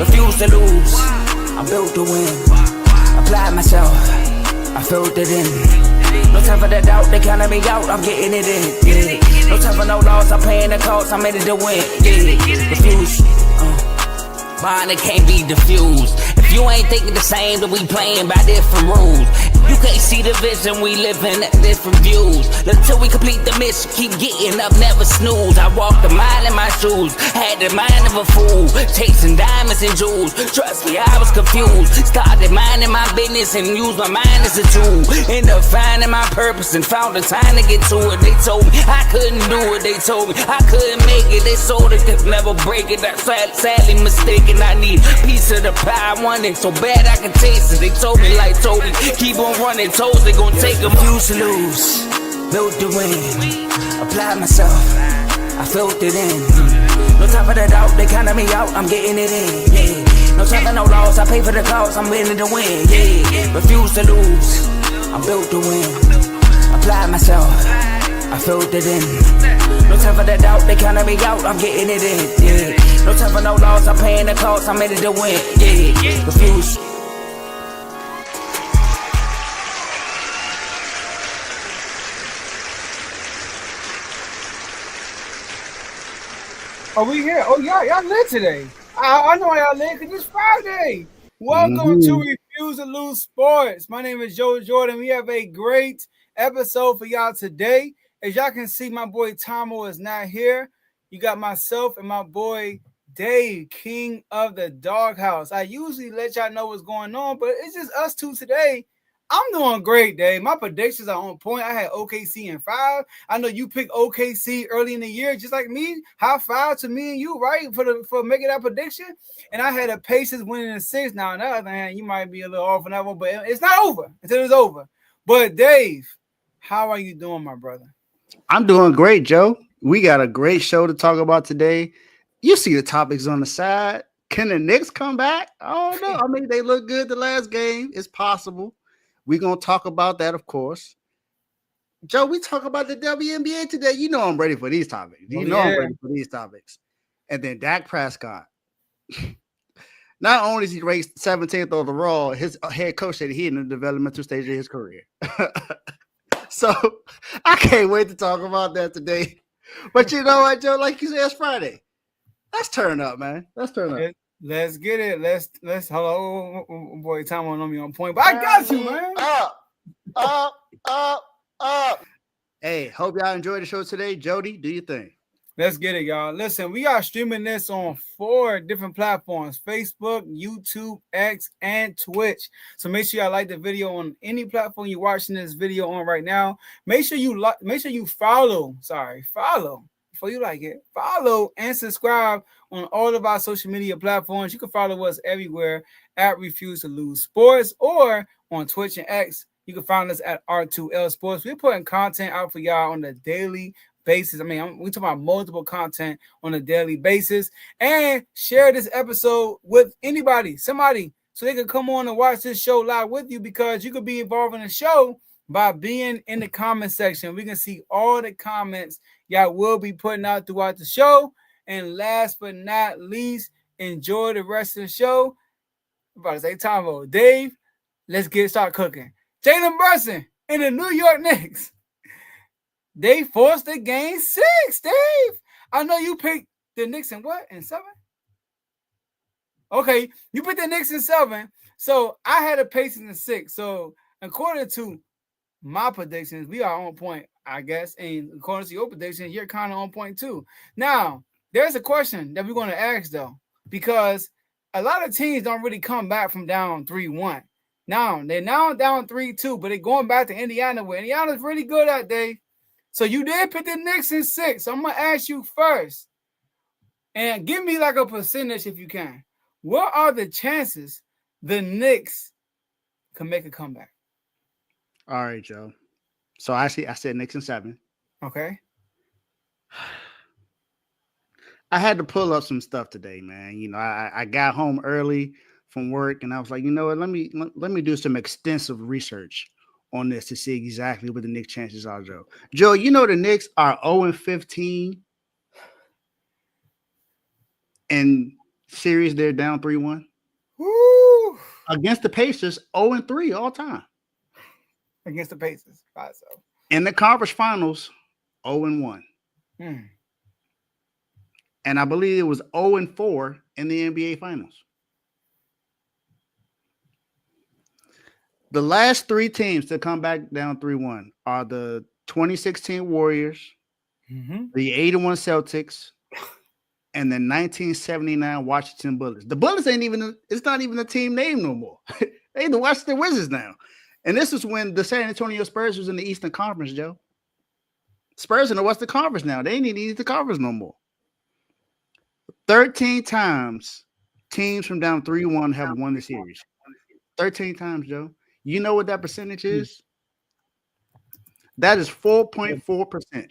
refuse to lose. I'm built to win. Apply myself, I filled it in. No time for the doubt, they counting me out, I'm getting it in. Yeah. No time for no loss, I'm paying the cost, I'm in it to win. Yeah. Refuse. Mine, it can't be diffused. If you ain't thinking the same, then we playing by different rules. You can't see the vision, we living at different views. Until we complete the mission, keep getting up, never snooze. I walked a mile in my shoes, had the mind of a fool, chasing diamonds and jewels. Trust me, I was confused. Started minding my business and used my mind as a tool. Ended up finding my purpose and found the time to get to it. They told me I couldn't do it, they told me I couldn't make it. They sold it, could never break it. That's sadly mistaken. I need a piece of the pie, I want it so bad I can taste it. They told me like Toby, keep on running toes, they gon' take them. Refuse to lose, built to win. Apply myself, I filled it in. No time for the doubt, they counting me out, I'm getting it in. Yeah. No time for no loss, I pay for the cost, I'm winning to win. Yeah. Refuse to lose, I'm built to win. Apply myself, I filled it in. No time for the doubt, they counting me out, I'm getting it in. Yeah. No time for no loss, I'm paying the cost, I'm in it to win. Yeah. Refuse. Are we here? Oh, y'all lit today. I know y'all lit because it's Friday. Welcome to Refuse to Lose Sports. My name is Joe Jordan. We have a great episode for y'all today. As y'all can see, my boy Tomo is not here. You got myself and my boy Dave, king of the doghouse. I usually let y'all know what's going on, but it's just us two today. I'm doing great, Dave. My predictions are on point. I had OKC in 5. I know you picked OKC early in the year, just like me. High five to me and you, right? For making that prediction. And I had a Pacers winning in 6. Now, on the other hand, you might be a little off on that one, but it's not over until it's over. But Dave, how are you doing, my brother? I'm doing great, Joe. We got a great show to talk about today. You see the topics on the side. Can the Knicks come back? I don't know. I mean, they look good the last game. It's possible. We're going to talk about that, of course. Joe, we talk about the WNBA today. You know I'm ready for these topics. I'm ready for these topics. And then Dak Prescott. Not only is he ranked 17th overall, his head coach said he in the developmental stage of his career. So I can't wait to talk about that today. But you know what, Joe? Like you said, it's Friday. Let's turn up, man. Let's turn up. Let's get it. Let's hello, boy. Tom won't know me on point, but I got you, man. Up. Hey, hope y'all enjoyed the show today. Jody, do your thing. Let's get it, y'all. Listen, we are streaming this on 4 different platforms: Facebook, YouTube, X, and Twitch. So make sure y'all like the video on any platform you're watching this video on right now. Make sure you follow. Follow. Before you like it, follow and subscribe on all of our social media platforms. You can follow us everywhere at Refuse to Lose Sports, or on Twitch and X. You can find us at R2L Sports. We're putting content out for y'all on a daily basis. I mean, we're talking about multiple content on a daily basis. And share this episode with somebody, so they can come on and watch this show live with you, because you could be involved in the show by being in the comment section. We can see all the comments y'all will be putting out throughout the show. And last but not least, enjoy the rest of the show. I'm about to say Tomo. Dave, let's start cooking. Jalen Brunson and the New York Knicks. They forced the game 6, Dave. I know you picked the Knicks in what? In 7? Okay, you picked the Knicks in 7. So I had a Pacers in 6. So according to my predictions, we are on point, I guess. And according to your predictions, you're kind of on point too. Now, there's a question that we're going to ask, though, because a lot of teams don't really come back from down 3-1. Now, they're now down 3-2, but they're going back to Indiana, where Indiana's really good at day. So you did pick the Knicks in 6. So I'm going to ask you first, and give me like a percentage if you can. What are the chances the Knicks can make a comeback? All right, Joe. So I said Knicks in 7. Okay. I had to pull up some stuff today, man. You know, I got home early from work, and I was like, you know what? Let me do some extensive research on this to see exactly what the Knicks' chances are, Joe. Joe, you know the Knicks are 0-15 in series, they're down 3-1. Woo! Against the Pacers, 0-3 all time. Against the Pacers. In the conference finals, 0-1. And I believe it was 0-4 in the NBA finals. The last three teams to come back down 3-1 are the 2016 Warriors, the 81 Celtics, and the 1979 Washington Bullets. The Bullets it's not even a team name no more. They the Washington Wizards now. And this is when the San Antonio Spurs was in the Eastern Conference, Joe. Spurs in the Western Conference now. They ain't in the Eastern Conference no more. 13 times teams from down 3-1 have won the series. 13 times, Joe. You know what that percentage is? That is 4.4%.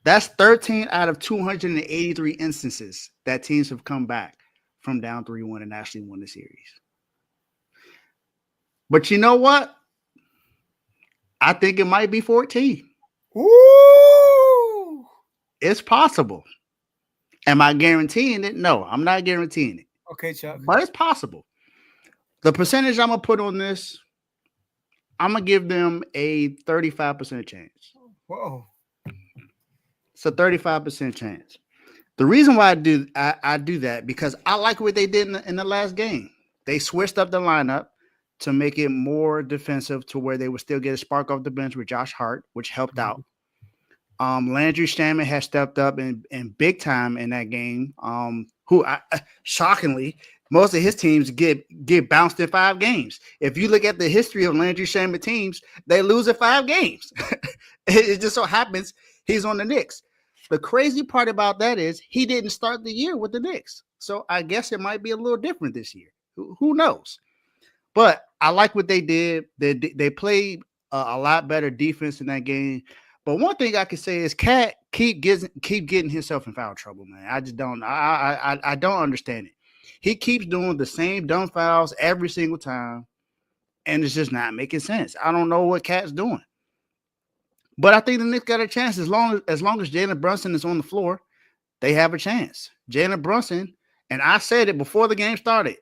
That's 13 out of 283 instances that teams have come back from down 3-1 and actually won the series. But you know what? I think it might be 14. Woo! It's possible. Am I guaranteeing it? No, I'm not guaranteeing it. Okay, Chuck. But it's possible. The percentage I'm going to put on this, I'm going to give them a 35% chance. Whoa. It's a 35% chance. The reason why I do that, because I like what they did in the last game. They switched up the lineup to make it more defensive to where they would still get a spark off the bench with Josh Hart, which helped out. Landry Shamet has stepped up in big time in that game. Shockingly, most of his teams get bounced in 5 games. If you look at the history of Landry Shamet teams, they lose in 5 games. It just so happens he's on the Knicks. The crazy part about that is he didn't start the year with the Knicks. So I guess it might be a little different this year. Who knows? But I like what they did. They played a lot better defense in that game. But one thing I can say is Cat keep getting himself in foul trouble, man. I just don't. I don't understand it. He keeps doing the same dumb fouls every single time, and it's just not making sense. I don't know what Cat's doing. But I think the Knicks got a chance as long as Jalen Brunson is on the floor. They have a chance. Jalen Brunson, and I said it before the game started.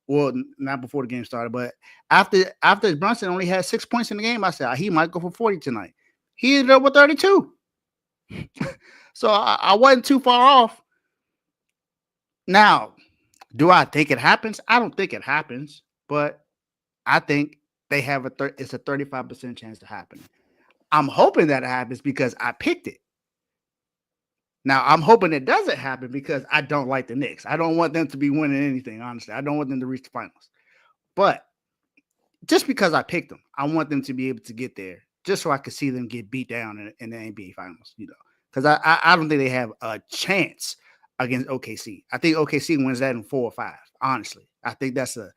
Well, not before the game started, but after Brunson only had 6 points in the game, I said he might go for 40 tonight. He ended up with 32. So I wasn't too far off. Now, do I think it happens? I don't think it happens, but I think they have it's a 35% chance to happen. I'm hoping that it happens because I picked it. Now, I'm hoping it doesn't happen because I don't like the Knicks. I don't want them to be winning anything, honestly. I don't want them to reach the finals. But just because I picked them, I want them to be able to get there just so I could see them get beat down in the NBA finals, because I don't think they have a chance against OKC. I think OKC wins that in 4 or 5, honestly. I think that's a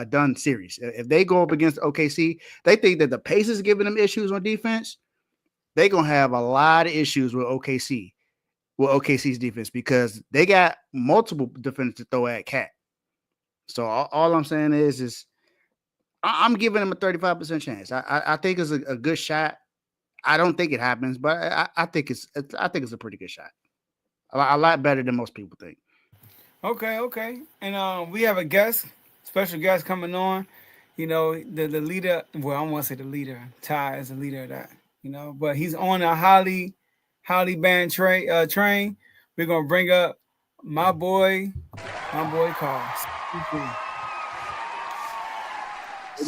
done series. If they go up against OKC, they think that the Pacers giving them issues on defense. They're going to have a lot of issues with OKC's defense because they got multiple defenders to throw at Cat. So all I'm saying is I'm giving them a 35% chance. I think it's a good shot. I don't think it happens, but I think it's a pretty good shot. A lot better than most people think. Okay. And we have a special guest coming on. The leader. Well, I don't want to say the leader. Ty is the leader of that. But he's on a highly banned train. We're gonna bring up my boy Carl.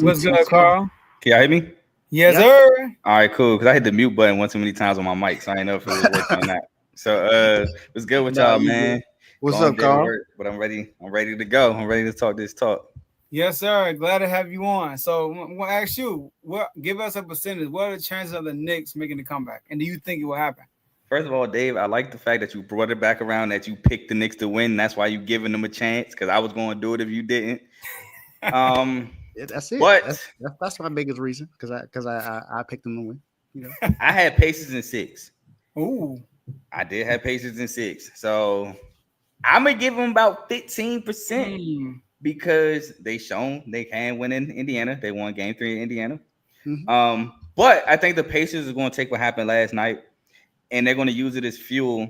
What's good, Carl? Can y'all hear me? Yes, sir. All right, cool. Because I hit the mute button one too many times on my mic, so I didn't know if it was working or not. So what's good with y'all, man? What's up, Carl? But I'm ready. I'm ready to go. I'm ready to talk this talk. Yes, sir. Glad to have you on. So we'll ask you, give us a percentage. What are the chances of the Knicks making the comeback? And do you think it will happen? First of all, Dave, I like the fact that you brought it back around, that you picked the Knicks to win. That's why you're giving them a chance, because I was going to do it if you didn't. Yeah, that's it. But that's my biggest reason, because I picked them to win. I had Pacers in 6. Ooh. I did have Pacers in 6. So I'm going to give them about 15%. Because they shown they can win in Indiana. They won Game 3 in Indiana. Mm-hmm. But I think the Pacers are going to take what happened last night, and they're going to use it as fuel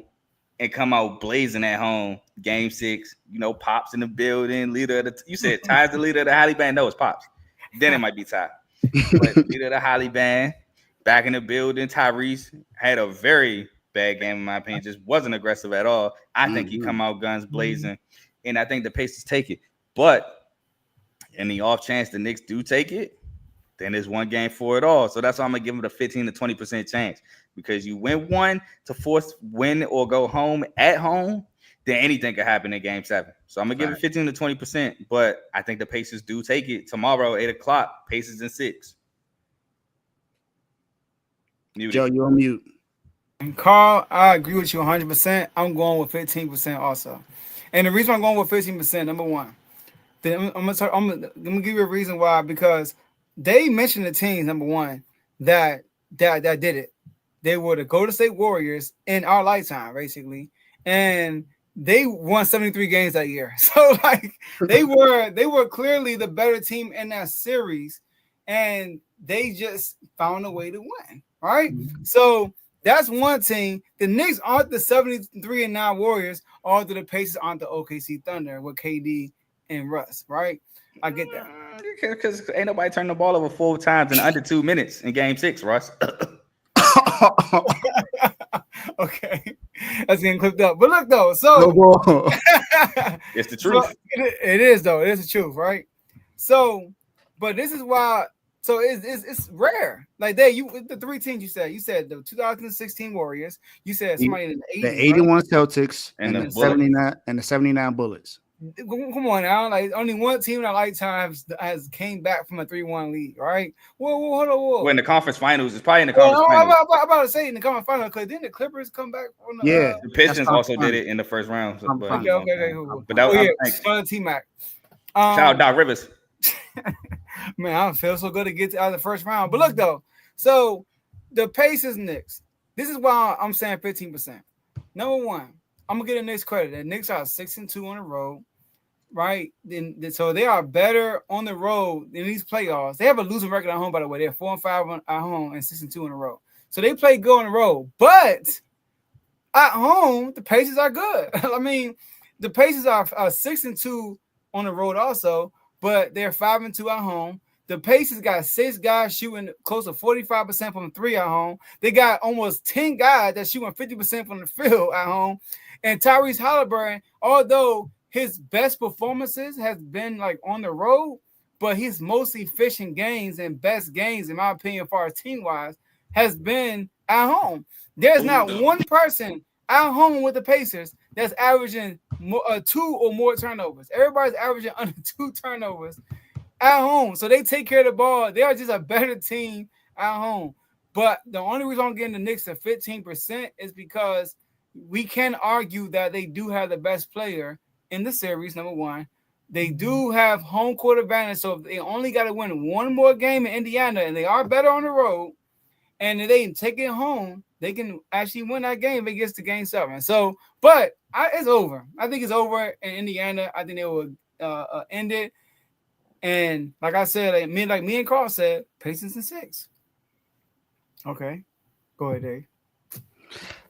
and come out blazing at home. Game 6, Pops in the building. Leader of you said Ty's the leader of the Holly Band. No, it's Pops. Then it might be Ty. But leader of the Holly Band, back in the building. Tyrese had a very bad game, in my opinion. Just wasn't aggressive at all. I think he come out guns blazing, and I think the Pacers take it. But in the off chance the Knicks do take it, then there's one game for it all. So that's why I'm gonna give it a 15 to 20% chance, because you win one to force win or go home at home, then anything could happen in game 7. So I'm gonna give it 15 to 20%, but I think the Pacers do take it tomorrow, 8:00. Pacers in 6. Joe, you're on mute. And Carl, I agree with you 100%. I'm going with 15% also. And the reason I'm going with 15%, number one, then I'm gonna give you a reason why, because they mentioned the teams, number one, that did it. They were the Golden State Warriors in our lifetime, basically, and they won 73 games that year. So like they were clearly the better team in that series, and they just found a way to win. Right? So that's one team. The Knicks aren't the 73-9 Warriors, although the Pacers aren't the OKC Thunder with KD and Russ, right? I get that. Because ain't nobody turned the ball over 4 times in under 2 minutes in game 6, Russ. Okay. That's getting clipped up. But look, though, so it's the truth. So it is, though. It is the truth, right? So, but this is why. So it's rare. Like the 3 teams you said the 2016 Warriors, you said somebody in the 80s, the 81 right? Celtics and the 79 Bullets. Come on now, like only one team in our lifetime has came back from a 3-1 lead, right? Whoa, hold on. Well, in the conference finals, it's probably in the conference finals. I'm about to say in the conference finals, because didn't the Clippers come back from the the Pistons also did it in the first round. So, okay. But that was T-Mac. Shout out Doc Rivers. Man, I don't feel so good to get out of the first round. But look, though, so the Pacers Knicks. This is why I'm saying 15%. Number one, I'm gonna get the Knicks credit. The Knicks are 6-2 on the road, right? So they are better on the road in these playoffs. They have a losing record at home, by the way. They're 4-5 at home and 6-2 on the road. So they play good on the road, but at home the Pacers are good. I mean, the Pacers are 6-2 on the road also, but they're 5-2 at home. The Pacers got 6 guys shooting close to 45% from 3 at home. They got almost 10 guys that shooting 50% from the field at home. And Tyrese Halliburton, although his best performances has been like on the road, but his most efficient games and best games, in my opinion, as far as team-wise, has been at home. There's not one person at home with the Pacers that's averaging 2 or more turnovers. Everybody's averaging under 2 turnovers at home. So they take care of the ball. They are just a better team at home. But the only reason I'm getting the Knicks to 15% is because we can argue that they do have the best player in the series, number one. They do have home court advantage, so if they only got to win one more game in Indiana, and they are better on the road, and if they take it home, they can actually win that game if it gets to game 7. So, but it's over. I think it's over in Indiana. I think they will end it. And like I said, like me and Carl said, Pacers in 6. Okay. Go ahead, Dave.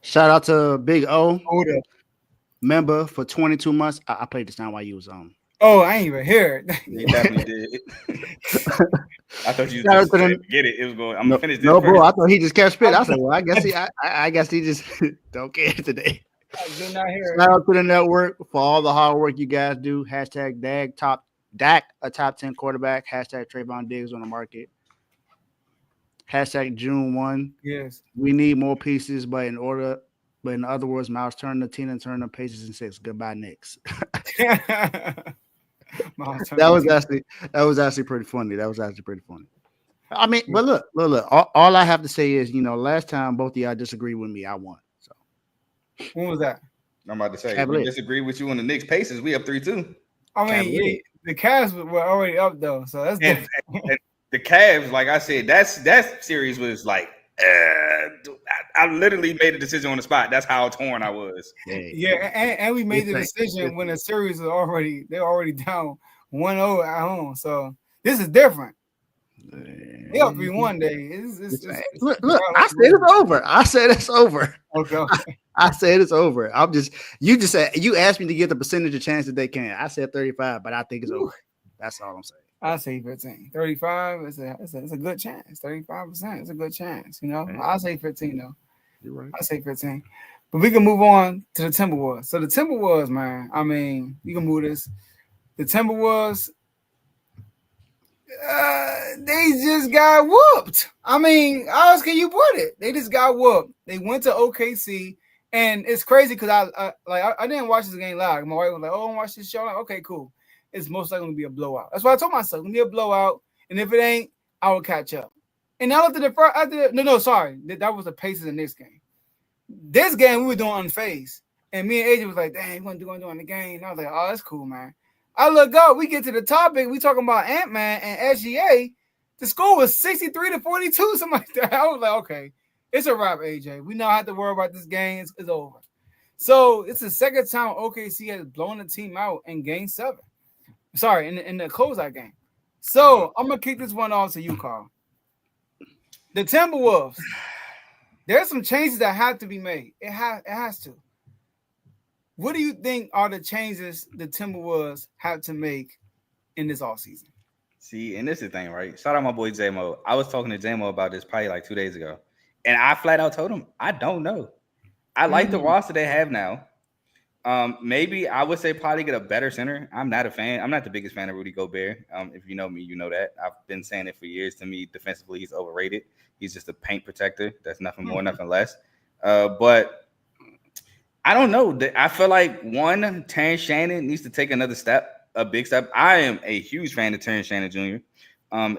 Shout out to Big O. Member for 22 months. I played this down while you was on. Oh, I ain't even hear it. You definitely did. I thought you just get it. It was going. I'm gonna finish this. No, bro. I thought he just kept spitting. I said, well, I guess he just don't care today. I did not hear it. Shout out to the network for all the hard work you guys do. Hashtag DAK, a top 10 quarterback. Hashtag Trayvon Diggs on the market. Hashtag June 1. Yes. We need more pieces, but in other words, Miles Turner, Tina Turner, Pacers in 6. Goodbye, Knicks. That was actually pretty funny. I mean, but look. All I have to say is, last time both of y'all disagreed with me, I won. So when was that? I'm about to say we disagree with you on the Knicks Pacers. We up 3-2. I mean, the Cavs were already up though, so that's and the Cavs. Like I said, that series was like. I literally made a decision on the spot. That's how torn I was. Yeah, and we made the decision when the series was already down 1-0 at home. So this is different. They up 3-1 day. Look, I said it's over. I said it's over. Okay. I said it's over. You just said you asked me to get the percentage of chance that they can. I said 35, but I think it's over. That's all I'm saying. I say 15. 35 is a good chance. 35% is a good chance. You know, I say 15 though. You're right. I say 15. But we can move on to the Timberwolves. So the Timberwolves, man. I mean, we can move this. The Timberwolves, they just got whooped. I mean, how else can you put it? They just got whooped. They went to OKC, and it's crazy because I didn't watch this game live. My wife was like, "Oh, I watch this show." I'm like, okay, cool. It's most likely going to be a blowout. That's why I told myself, it's going to be a blowout. And if it ain't, I will catch up. And now after the first, sorry. That was the Pacers in this game. This game, we were doing unfazed. And me and AJ was like, dang, we're going to do in the game. And I was like, oh, that's cool, man. I look up, we get to the topic. We talking about Ant-Man and SGA. The score was 63-42, something like that. I was like, okay, it's a wrap, AJ. We don't have to worry about this game. It's over. So it's the second time OKC has blown the team out in Game 7. Sorry, in the closeout game. So I'm gonna kick this one off to you, Carl. The Timberwolves. There's some changes that have to be made. It has to. What do you think are the changes the Timberwolves have to make in this offseason? See, and this is the thing, right? Shout out my boy J-Mo. I was talking to J-Mo about this probably like 2 days ago, and I flat out told him I don't know. I like the roster they have now. Maybe I would say probably get a better center. I'm not a fan. I'm not the biggest fan of Rudy Gobert. If you know me, you know that. I've been saying it for years. To me, defensively, he's overrated. He's just a paint protector. That's nothing more, nothing less. But I don't know. I feel like Terrence Shannon needs to take another step, a big step. I am a huge fan of Terrence Shannon Jr.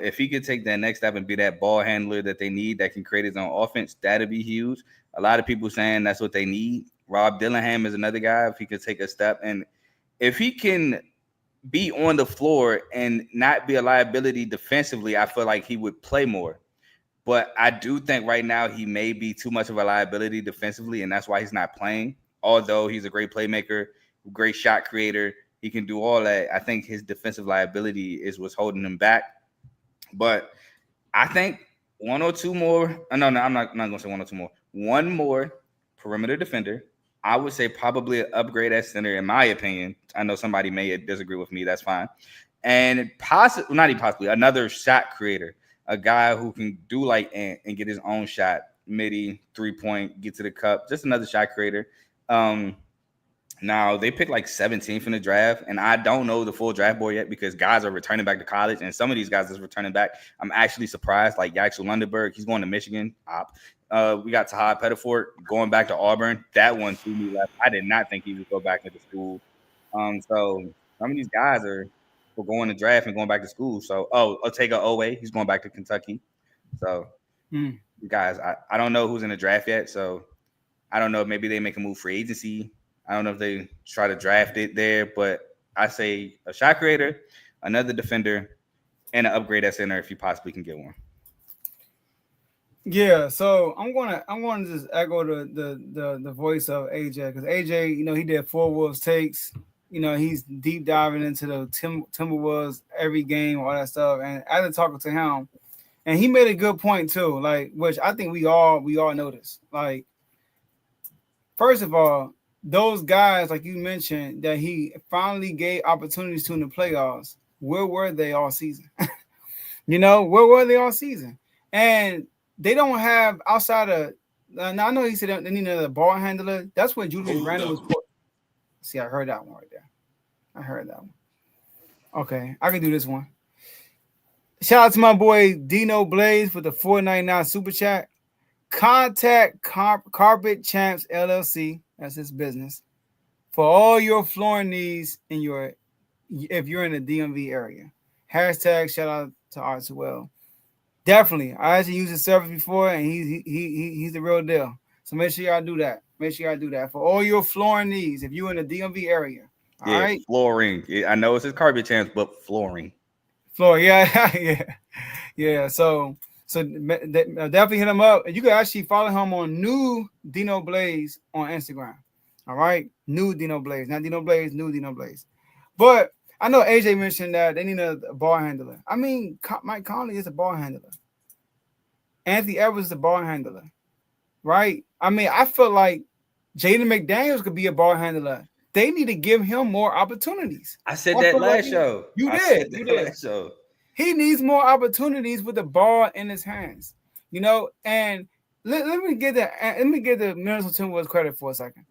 If he could take that next step and be that ball handler that they need that can create his own offense, that'd be huge. A lot of people saying that's what they need. Rob Dillingham is another guy. If he could take a step, and if he can be on the floor and not be a liability defensively, I feel like he would play more. But I do think right now he may be too much of a liability defensively, and that's why he's not playing. Although he's a great playmaker, great shot creator, he can do all that. I think his defensive liability is what's holding him back. But I think one or two more. No, I'm not going to say one or two more. One more perimeter defender. I would say probably an upgrade at center, in my opinion. I know somebody may disagree with me. That's fine. And possibly another shot creator, a guy who can do like and get his own shot, midi, 3-point, get to the cup. Just another shot creator. Now they picked like 17th in the draft, and I don't know the full draft board yet because guys are returning back to college, and some of these guys that's returning back, I'm actually surprised. Like Yaxel Lundeberg, he's going to Michigan. We got Tahad Pettiford going back to Auburn. That one threw me left. I did not think he would go back into school. So some of these guys are going to draft and going back to school. So, Otega Owe, he's going back to Kentucky. So, guys, I don't know who's in the draft yet. So, I don't know. Maybe they make a move for agency. I don't know if they try to draft it there. But I say a shot creator, another defender, and an upgrade at center if you possibly can get one. Yeah, so I'm gonna just echo the voice of AJ because AJ, he did 4 Wolves takes. He's deep diving into the Timberwolves every game, all that stuff. And after talking to him, and he made a good point too, like which I think we all noticed. Like, first of all, those guys, like you mentioned, that he finally gave opportunities to in the playoffs. Where were they all season? Where were they all season? And they don't have outside of. Now I know he said they need another ball handler. That's what Julius Randle was put. See, I heard that one right there. I heard that one. Okay, I can do this one. Shout out to my boy Dino Blaze for the $4.99 super chat. Contact Carpet Champs LLC. That's his business for all your flooring needs if you're in the DMV area. Hashtag shout out to Art as well. Definitely. I actually used his service before, and he's the real deal. So make sure y'all do that. Make sure y'all do that for all your flooring needs if you're in the DMV area. All right? Flooring. I know it's his Carpet Champs, but flooring. Floor, yeah. Yeah. So definitely hit him up. You can actually follow him on New Dino Blaze on Instagram. All right? New Dino Blaze. Not Dino Blaze, New Dino Blaze. But I know AJ mentioned that they need a ball handler. I mean, Mike Conley is a ball handler. Anthony Edwards is a ball handler, right? I mean, I feel like Jaden McDaniels could be a ball handler. They need to give him more opportunities. I said that last show. You did. Last show. He needs more opportunities with the ball in his hands, you know. And let me give the Minnesota Timberwolves credit for a second.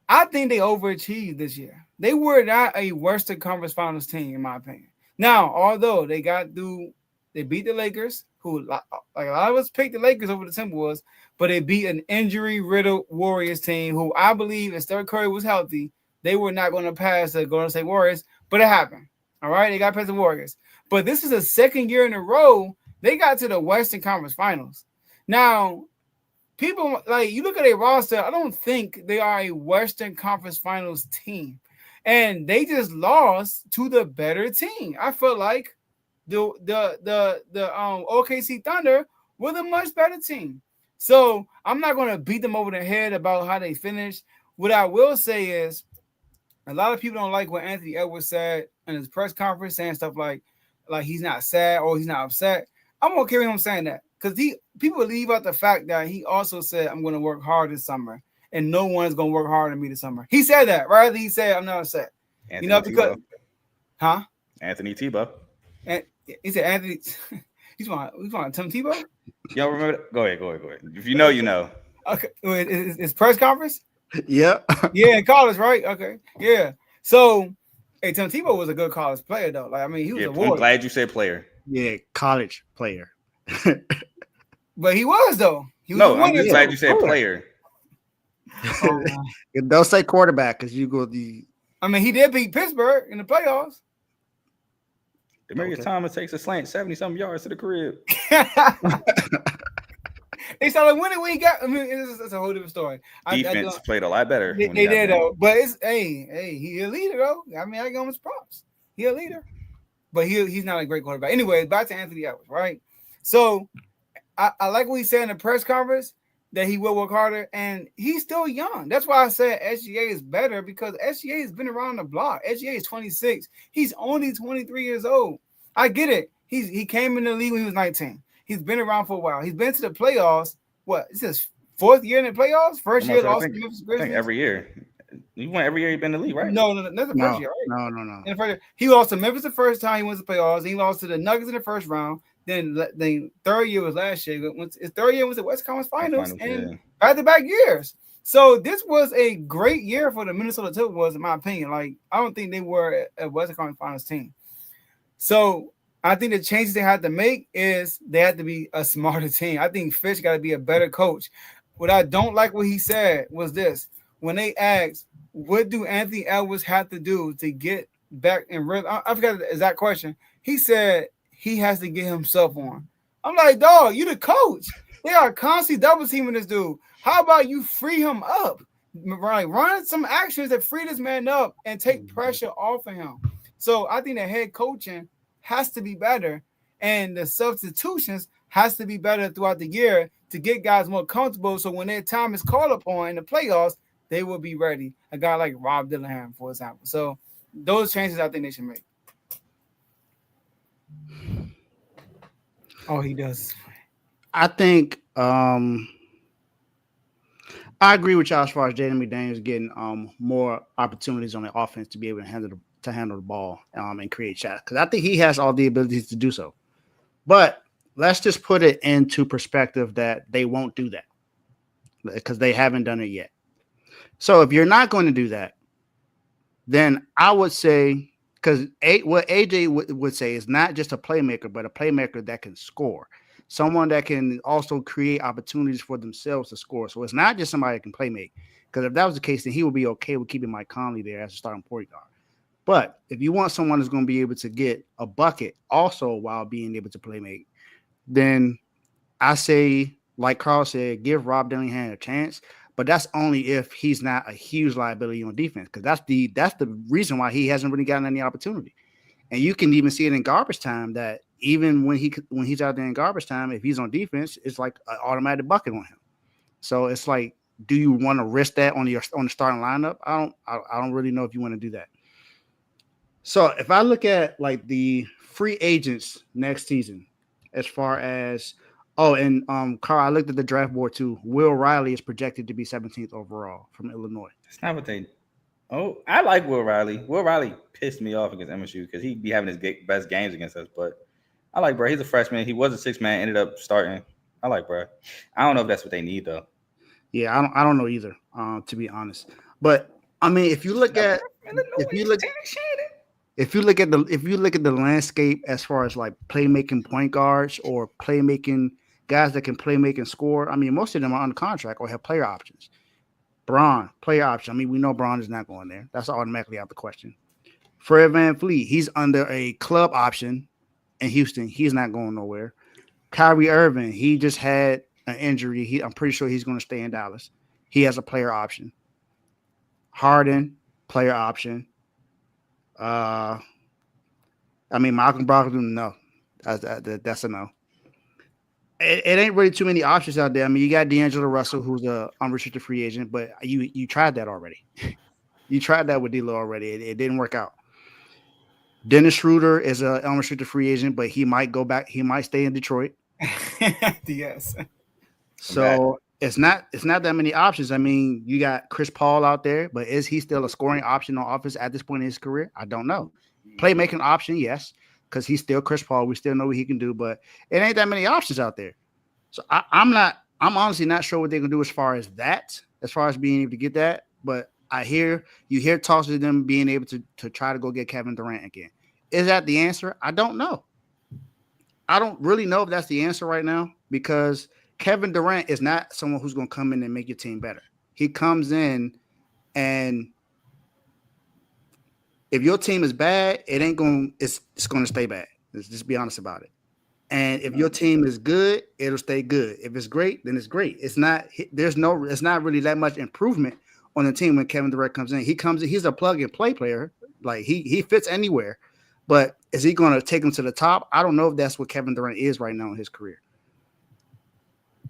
I think they overachieved this year. They were not a Western Conference Finals team, in my opinion. Now, although they beat the Lakers, who like a lot of us picked the Lakers over the Timberwolves, but they beat an injury-riddled Warriors team who I believe if Steph Curry was healthy, they were not going to pass the Golden State Warriors, but it happened. All right, they got past the Warriors. But this is the second year in a row they got to the Western Conference Finals. Now, people like you look at their roster, I don't think they are a Western Conference Finals team. And they just lost to the better team. I feel like the OKC Thunder were the much better team. So I'm not going to beat them over the head about how they finished. What I will say is a lot of people don't like what Anthony Edwards said in his press conference, saying stuff like he's not sad or he's not upset. I'm okay with him saying that because people leave out the fact that he also said, I'm going to work hard this summer and no one's going to work harder than me this summer. He said that, right? He said, I'm not upset. Anthony because, Tebow. Huh? Anthony Tebow. And he said, Anthony, he's on Tim Tebow? Y'all remember that? Go ahead. If you know, you know. Okay. It's press conference? Yeah. Yeah, in college, right? Okay. Yeah. So, hey, Tim Tebow was a good college player, though. Like, I mean, he was a warrior. I'm glad you said player. Yeah, college player. But he was, though. He was I'm just glad you said player. Don't say quarterback because you go the. I mean, he did beat Pittsburgh in the playoffs. Demaryius Thomas takes a slant 70-something yards to the crib. They started winning when he got. I mean, it's a whole different story. Defense played a lot better. They did though, but it's he a leader though. I mean, I give him his props. He a leader, but he's not a great quarterback. Anyway, back to Anthony Edwards, right? So I like what he said in the press conference that he will work harder, and he's still young. That's why I said SGA is better because SGA has been around the block. SGA is 26. He's only 23 years old. I get it. He came in the league when he was 19. He's been around for a while. He's been to the playoffs. What is this fourth year in the playoffs? First year lost to Memphis Grizzlies. I think every year. He went every year. He's been in the league, right? No, that's the first year, right? No. In the first year, he lost to Memphis the first time he went to the playoffs. He lost to the Nuggets in the first round. Then the third year was last year. His third year was the West Conference Finals and back-to-back years. So this was a great year for the Minnesota Timberwolves, in my opinion. Like I don't think they were a Western Conference Finals team. So I think the changes they had to make is they had to be a smarter team. I think Fish got to be a better coach. What I don't like what he said was this. When they asked, what do Anthony Edwards have to do to get back in rhythm? I forgot the exact question. He said he has to get himself on. I'm like, dog, you the coach. They are constantly double teaming this dude. How about you free him up? Right, run some actions that free this man up and take pressure off of him. So I think the head coaching has to be better, and the substitutions has to be better throughout the year to get guys more comfortable. So when their time is called upon in the playoffs, they will be ready. A guy like Rob Dillingham, for example. So those changes I think they should make. Oh, he does. I think I agree with y'all as far as Jaden McDaniels getting more opportunities on the offense to be able to handle the ball and create shots, because I think he has all the abilities to do so. But let's just put it into perspective that they won't do that because they haven't done it yet. So if you're not going to do that, then I would say, because what AJ would say is not just a playmaker, but a playmaker that can score. Someone that can also create opportunities for themselves to score. So it's not just somebody that can play make. Because if that was the case, then he would be okay with keeping Mike Conley there as a starting point guard. But if you want someone who's going to be able to get a bucket also while being able to play make, then I say, like Carl said, give Rob Dillingham a chance. But that's only if he's not a huge liability on defense, because that's the reason why he hasn't really gotten any opportunity. And you can even see it in garbage time that even when he's out there in garbage time, if he's on defense, it's like an automatic bucket on him. So it's like, do you want to risk that on the starting lineup? I don't really know if you want to do that. So if I look at like the free agents next season, as far as and Carl, I looked at the draft board too. Will Riley is projected to be 17th overall from Illinois. That's not what they. Oh, I like Will Riley. Will Riley pissed me off against MSU because he'd be having his best games against us. But I like bro. He's a freshman. He was a 6-man. Ended up starting. I like bro. I don't know if that's what they need though. Yeah, I don't know either. To be honest, but I mean, if you look at the landscape as far as like playmaking point guards or playmaking guys that can playmake and score, I mean, most of them are on contract or have player options. Braun, player option. I mean, we know Braun is not going there. That's automatically out the question. Fred VanVleet, he's under a club option in Houston. He's not going nowhere. Kyrie Irving, he just had an injury. I'm pretty sure he's going to stay in Dallas. He has a player option. Harden, player option. I mean, Malcolm Brogdon, no. That's a no. It ain't really too many options out there. I mean, you got D'Angelo Russell, who's a unrestricted free agent, but you tried that already. You tried that with D'Lo already. It didn't work out. Dennis Schroeder is an unrestricted free agent, but he might go back. He might stay in Detroit. Yes. So it's not that many options. I mean, you got Chris Paul out there, but is he still a scoring option on offense at this point in his career? I don't know. Playmaking option, yes, because he's still Chris Paul. We still know what he can do, but it ain't that many options out there. So I'm honestly not sure what they're gonna do as far as being able to get that. But you hear talks of them being able to try to go get Kevin Durant again. Is that the answer? I don't know. I don't really know if that's the answer right now because Kevin Durant is not someone who's going to come in and make your team better. He comes in and if your team is bad, it's going to stay bad. Let's just be honest about it. And if your team is good, it'll stay good. If it's great, then it's great. It's not really that much improvement on the team when Kevin Durant comes in. He's a plug and play player. Like he fits anywhere. But is he going to take him to the top? I don't know if that's what Kevin Durant is right now in his career.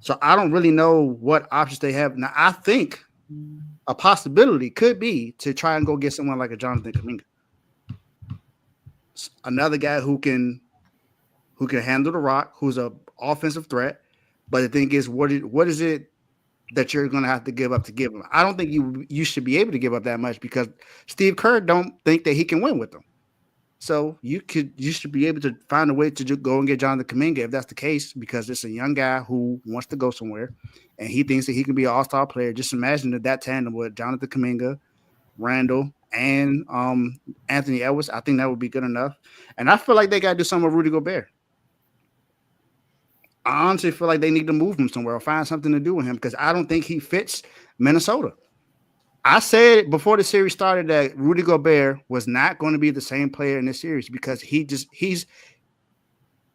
So I don't really know what options they have. Now, I think a possibility could be to try and go get someone like a Jonathan Kuminga. Another guy who can handle the rock, who's an offensive threat. But the thing is, what is it that you're going to have to give up to give him? I don't think you should be able to give up that much because Steve Kerr don't think that he can win with them. So you should be able to find a way to go and get Jonathan Kuminga if that's the case, because it's a young guy who wants to go somewhere and he thinks that he can be an all-star player. Just imagine that tandem with Jonathan Kuminga, Randall, and Anthony Edwards. I think that would be good enough. And I feel like they got to do something with Rudy Gobert. I honestly feel like they need to move him somewhere or find something to do with him because I don't think he fits Minnesota. I said before the series started that Rudy Gobert was not going to be the same player in this series because he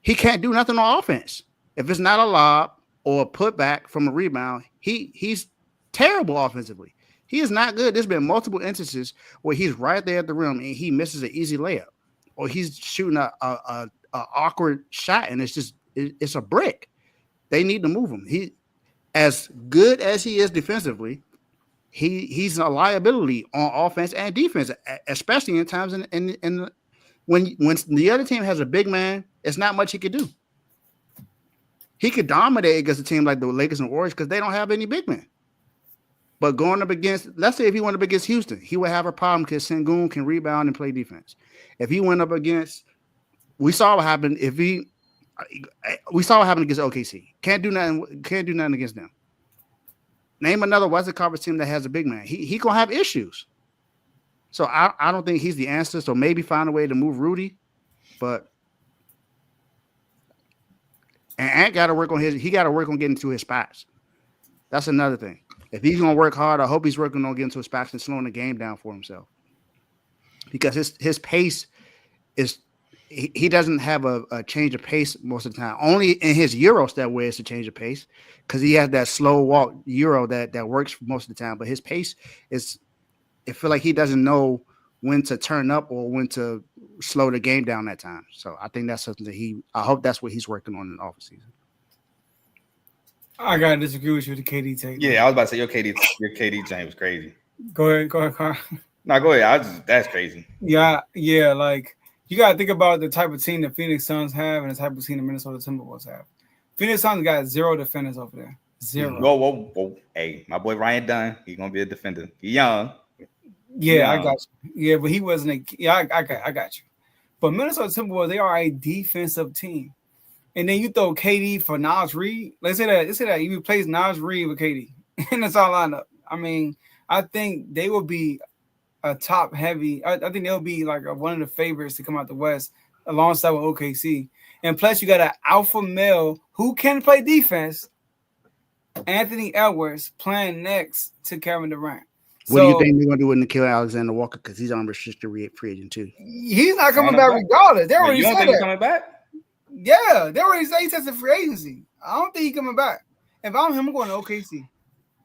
can't do nothing on offense. If it's not a lob or a putback from a rebound, he's terrible offensively. He is not good. There's been multiple instances where he's right there at the rim and he misses an easy layup, or he's shooting a awkward shot and it's a brick. They need to move him. He, as good as he is defensively, he's a liability on offense and defense, especially in times when the other team has a big man. It's not much he could do. He could dominate against a team like the Lakers and Warriors because they don't have any big men. But going up against, let's say if he went up against Houston, he would have a problem because Sengun can rebound and play defense. If he went up against, we saw what happened against OKC. Can't do nothing against them. Name another Western Conference team that has a big man. He gonna have issues. So I don't think he's the answer. So maybe find a way to move Rudy, but Ant got to work on getting to his spots. That's another thing. If he's gonna work hard, I hope he's working on getting to his spots and slowing the game down for himself. Because his pace is. He doesn't have a change of pace most of the time. Only in his Euro step where it's a change of pace because he has that slow walk Euro that works most of the time. But his pace is, I feel like he doesn't know when to turn up or when to slow the game down at times. So I think that's something that I hope that's what he's working on in the offseason. I gotta disagree with you with the KD take. Yeah, I was about to say your KD James crazy. Go ahead, Carl. No, go ahead. That's crazy. Yeah. Like you gotta think about the type of team the Phoenix Suns have and the type of team the Minnesota Timberwolves have. Phoenix Suns got 0 defenders over there. 0. Whoa. Hey, my boy Ryan Dunn, he's gonna be a defender. He's young. Yeah, I got you. Yeah, but he wasn't I got you. But Minnesota Timberwolves, they are a defensive team. And then you throw KD for Naj Reid. Let's say that you replace Naj Reid with KD. And that's all lineup. I mean, I think they will be a top heavy. I think they'll be like one of the favorites to come out the West alongside with OKC. And plus, you got an alpha male who can play defense, Anthony Edwards, playing next to Kevin Durant. What do you think they're going to do with Nickeil Alexander-Walker? Because he's unrestricted free agent too. He's not coming back regardless. They already said that. He's coming back? Yeah, they already say he tested free agency. I don't think he's coming back. If I'm him, I'm going to OKC.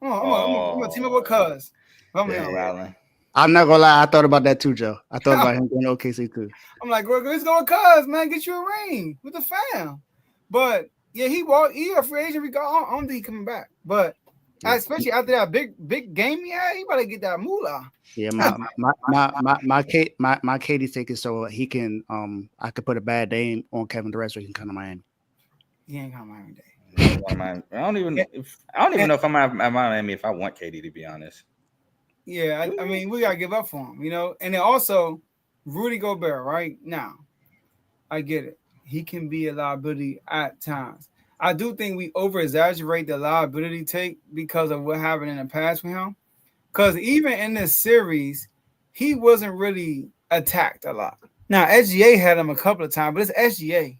I'm going to team up with Cuz. I'm not gonna lie, I thought about that too, Joe. I thought about him going to OKC too. I'm like, let's go with Cuz, man. Get you a ring with the fam. But yeah, he a free agent. I don't think he's coming back. But especially after that big game he had, he better get that moolah. Yeah, my KD ticket so he can I could put a bad name on Kevin Durant so he can come to Miami. He ain't coming to Miami. I don't even know if I'm at Miami if I want KD, to be honest. Yeah, I mean we gotta give up for him, you know. And then also Rudy Gobert, right now, I get it. He can be a liability at times. I do think we over-exaggerate the liability take because of what happened in the past with him. Because even in this series, he wasn't really attacked a lot. Now, SGA had him a couple of times, but it's SGA.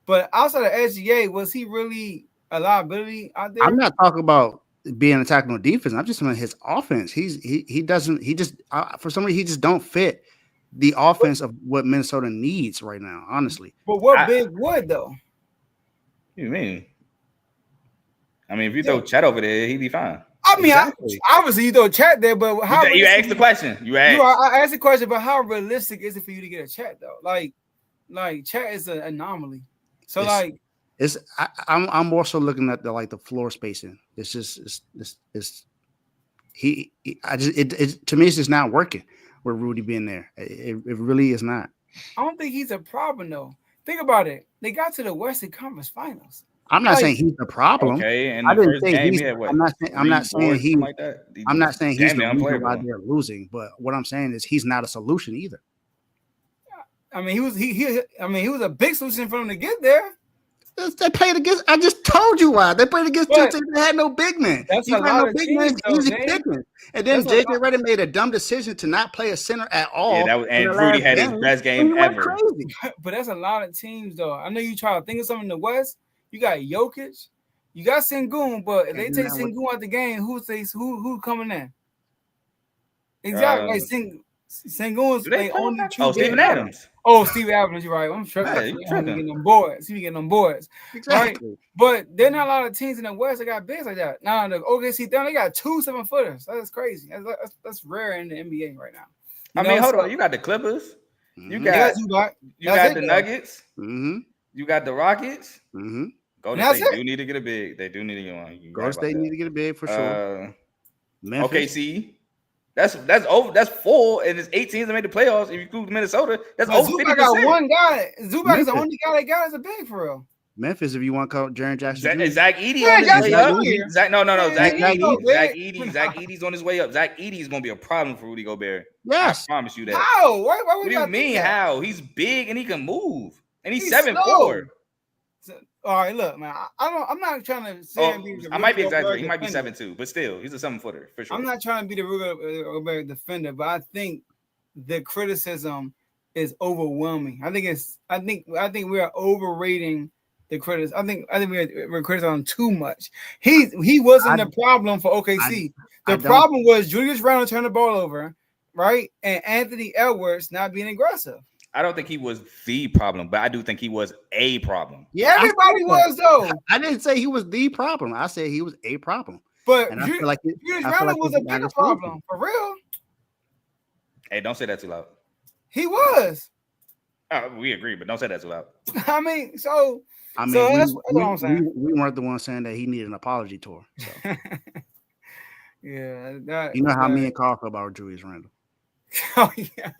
But outside of SGA, was he really a liability out there? I'm not talking about being attacked on defense. I'm just talking about his offense. He doesn't for some reason he just don't fit the offense of what Minnesota needs right now, honestly. But what big would though? What do you mean? I mean, if you throw Chet over there, he'd be fine. I mean, obviously you throw Chet there, but how you asked the question. I asked the question, but how realistic is it for you to get a Chet though? Like Chet is an anomaly. So I'm more so looking at the floor spacing. It's just to me it's just not working with Rudy being there. It really is not. I don't think he's a problem though. Think about it. They got to the Western Conference Finals. I'm not saying he's the problem. Okay, and I didn't say he's. I'm not saying he's the reason why they're losing. But what I'm saying is he's not a solution either. I mean, he was a big solution for them to get there. They played against. I just told you why they played against two teams that had no big men. That's a lot of teams, easy picking. And then JJ Redick made a dumb decision to not play a center at all. Yeah, and Rudy had his best game ever. Crazy. But that's a lot of teams, though. I know you try to think of something in the West. You got Jokic, you got Sengun, but if they take Sengun out the game, who coming in? Exactly, Sengun's they only two. Steven Adams. Oh, Steven Adams, you're right. I'm tripping. Getting them boards. He be getting them boards. Exactly. Right? But there are not a lot of teams in the West that got bigs like that. Now the OKC they got 2 7-footers. That's crazy. That's rare in the NBA right now. Hold on. You got the Clippers. You got the Nuggets. Mm-hmm. You got the Rockets. Mm-hmm. Golden State do need to get a big. They do need to get one. Golden State need to get a big for sure. Memphis. OKC. That's over. That's 4, and it's 8 teams that made the playoffs. If you include Minnesota, that's over 50%. Zubac got one guy. Zubac is the only guy that got as a big for real. Memphis, if you want to call Jaren Jackson. Zach Edey on his way up. Zach Edey's on his way up. Zach Edey is going to be a problem for Rudy Gobert. Yes. I promise you that. How? Why what do you mean how? He's big and he can move. And he's 7'4". All right, look, man. I'm not trying to say. I might be exaggerating. He might be 7'2", but still, he's a 7-footer for sure. I'm not trying to be the Rudy defender, but I think the criticism is overwhelming. I think we are overrating the critics. I think we're criticizing too much. He wasn't the problem for OKC. The problem was Julius Randle turned the ball over, right, and Anthony Edwards not being aggressive. I don't think he was the problem, but I do think he was a problem. Yeah, everybody was though. I didn't say he was the problem. I said he was a problem. But Julius Randle was a bigger problem for real. Hey, don't say that too loud. He was. We agree, but don't say that too loud. I mean, that's what I'm saying. We weren't the ones saying that he needed an apology tour. So. Yeah, you know how me and Carl feel about Julius Randle. Oh yeah,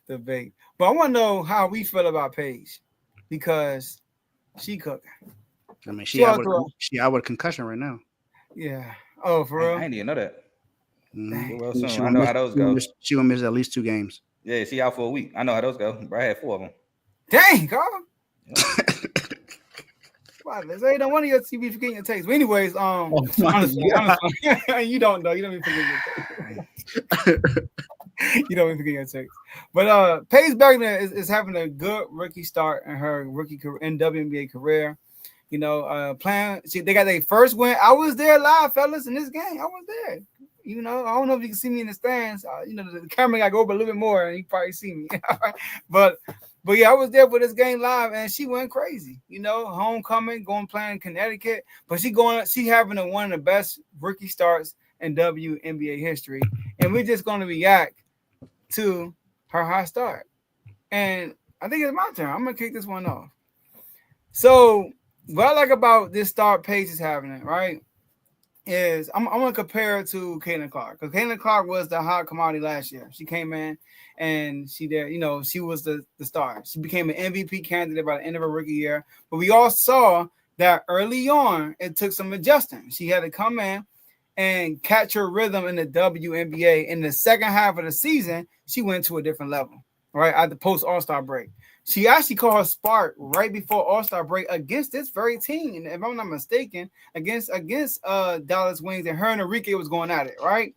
debate. But I want to know how we feel about Paige because she cooking. I mean, She all through. she out with a concussion right now. Yeah. Oh, for I real. didn't even know that. Mm-hmm. Get well soon. I know how those go. She gonna miss at least 2 games. Yeah, she out for a week. I know how those go. Bro, I had 4 of them. Dang, Carl. Wow, let's say one of your TV forgetting your takes. But anyways, honestly, you don't know. You don't even forget your takes. You don't even forget your takes. But Paige Beckner is having a good rookie start in her rookie career, in WNBA career. You know, they got their first win. I was there live, fellas, in this game. I was there. You know, I don't know if you can see me in the stands. You know, the camera got to go up a little bit more, and you probably see me. But yeah, I was there for this game live, and she went crazy. You know, homecoming, going playing in Connecticut, but she having one of the best rookie starts in WNBA history, and we're just going to react to her high start. And I think it's my turn. I'm gonna kick this one off. So what I like about this start Paige is having it, right, is I'm gonna compare it to Caitlin Clark, because Caitlin Clark was the hot commodity last year. She came in and she was the star. She became an MVP candidate by the end of her rookie year. But we all saw that early on it took some adjusting. She had to come in and catch her rhythm in the WNBA. In the second half of the season, she went to a different level, right, at the post All-Star break. She actually caught her spark right before All-Star break against this very team, and if I'm not mistaken, against Dallas Wings, and her and Enrique was going at it, right?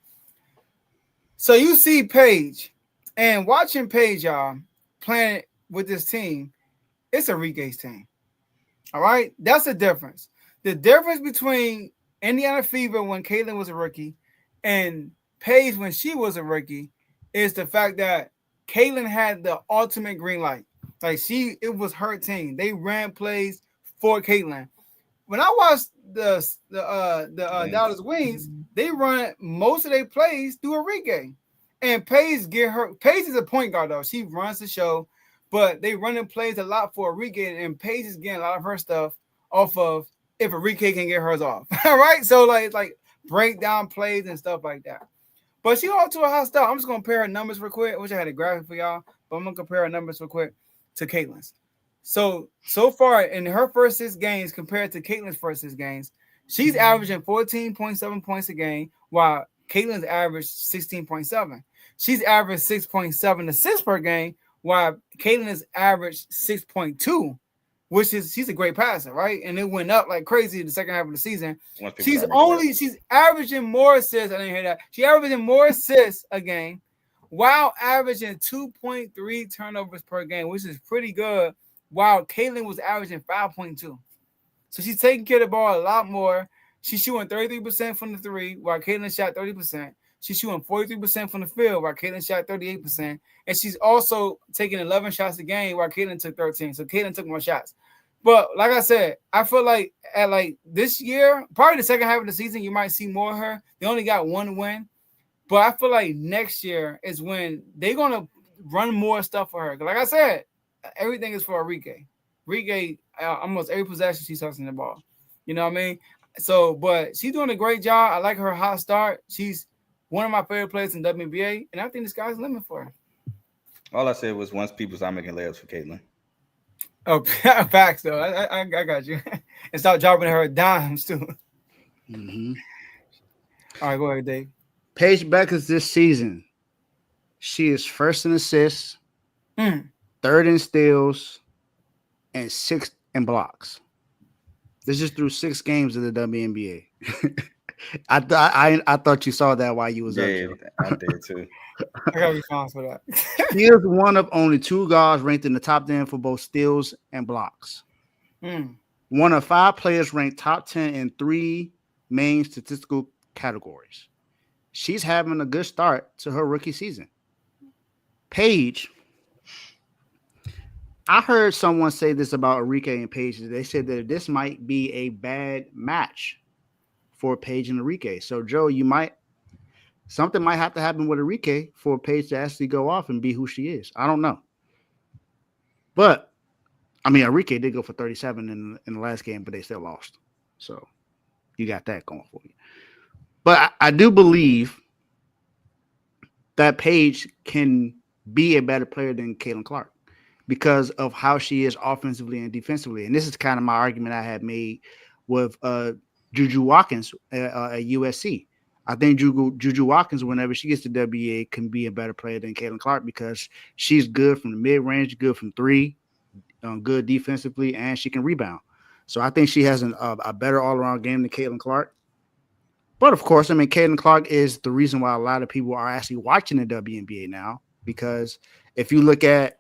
So you see Paige, and watching Paige, y'all, playing with this team, it's Enrique's team. All right? That's the difference. The difference between Indiana Fever when Caitlin was a rookie and Paige when she was a rookie is the fact that Caitlin had the ultimate green light. Like it was her team. They ran plays for Caitlin. When I watched the Dallas Wings, they run most of their plays through Enrique. And Paige is a point guard though. She runs the show, but they running plays a lot for Enrique, and Paige is getting a lot of her stuff off of if Enrique can get hers off. All right. So like break down plays and stuff like that. But she off to a hot start. I'm just gonna compare her numbers real quick. I wish I had a graphic for y'all, but I'm gonna compare her numbers real quick to Caitlin's. So far in her first 6 games compared to Caitlin's first 6 games, she's averaging 14.7 points a game, while Caitlin's averaged 16.7. She's averaged 6.7 assists per game, while Caitlin is averaged 6.2, which is she's a great passer, right? And it went up like crazy in the second half of the season. She's averaging more assists. I didn't hear that. She's averaging more assists a game, while averaging 2.3 turnovers per game, which is pretty good, while Caitlin was averaging 5.2. So she's taking care of the ball a lot more. She's shooting 33% from the 3, while Caitlin shot 30%. She's shooting 43% from the field, while Caitlin shot 38%. And she's also taking 11 shots a game, while Caitlin took 13. So Caitlin took more shots. But like I said, I feel like at this year, probably the second half of the season, you might see more of her. They only got 1 win. But I feel like next year is when they're going to run more stuff for her. Like I said, everything is for Enrique. Enrique, almost every possession she's touching the ball. You know what I mean? So, but she's doing a great job. I like her hot start. She's one of my favorite players in WNBA, and I think the sky's the limit for her. All I said was once people start making layups for Caitlin. Oh, facts though. I got you. And start dropping her dimes too. Mm-hmm. All right, go ahead, Dave. Paige Beckers this season, she is first in assists, third in steals, and 6th in blocks. This is through 6 games of the WNBA. I thought you saw that while you was up. Yeah, I did too. I gotta be fine for that. She is one of only 2 guards ranked in the top 10 for both steals and blocks. One of 5 players ranked top 10 in 3 main statistical categories. She's having a good start to her rookie season. Paige, I heard someone say this about Enrique and Paige. They said that this might be a bad match for Paige and Enrique. So, Joe, something might have to happen with Enrique for Paige to actually go off and be who she is. I don't know. But, I mean, Enrique did go for 37 in the last game, but they still lost. So, you got that going for you. But I do believe that Paige can be a better player than Caitlin Clark because of how she is offensively and defensively. And this is kind of my argument I had made with Juju Watkins at USC. I think Juju Watkins, whenever she gets to WA, can be a better player than Caitlin Clark because she's good from the mid-range, good from three, good defensively, and she can rebound. So I think she has a better all-around game than Caitlin Clark. But of course, I mean, Caitlin Clark is the reason why a lot of people are actually watching the WNBA now. Because if you look at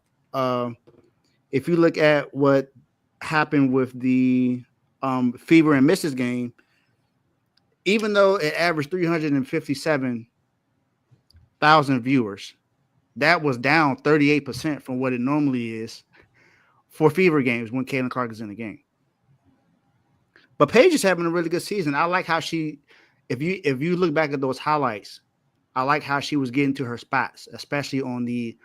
what happened with the Fever and Misses game, even though it averaged 357,000 viewers, that was down 38% from what it normally is for Fever games when Caitlin Clark is in the game. But Paige is having a really good season. I like how she, if you look back at those highlights, I like how she was getting to her spots, especially on the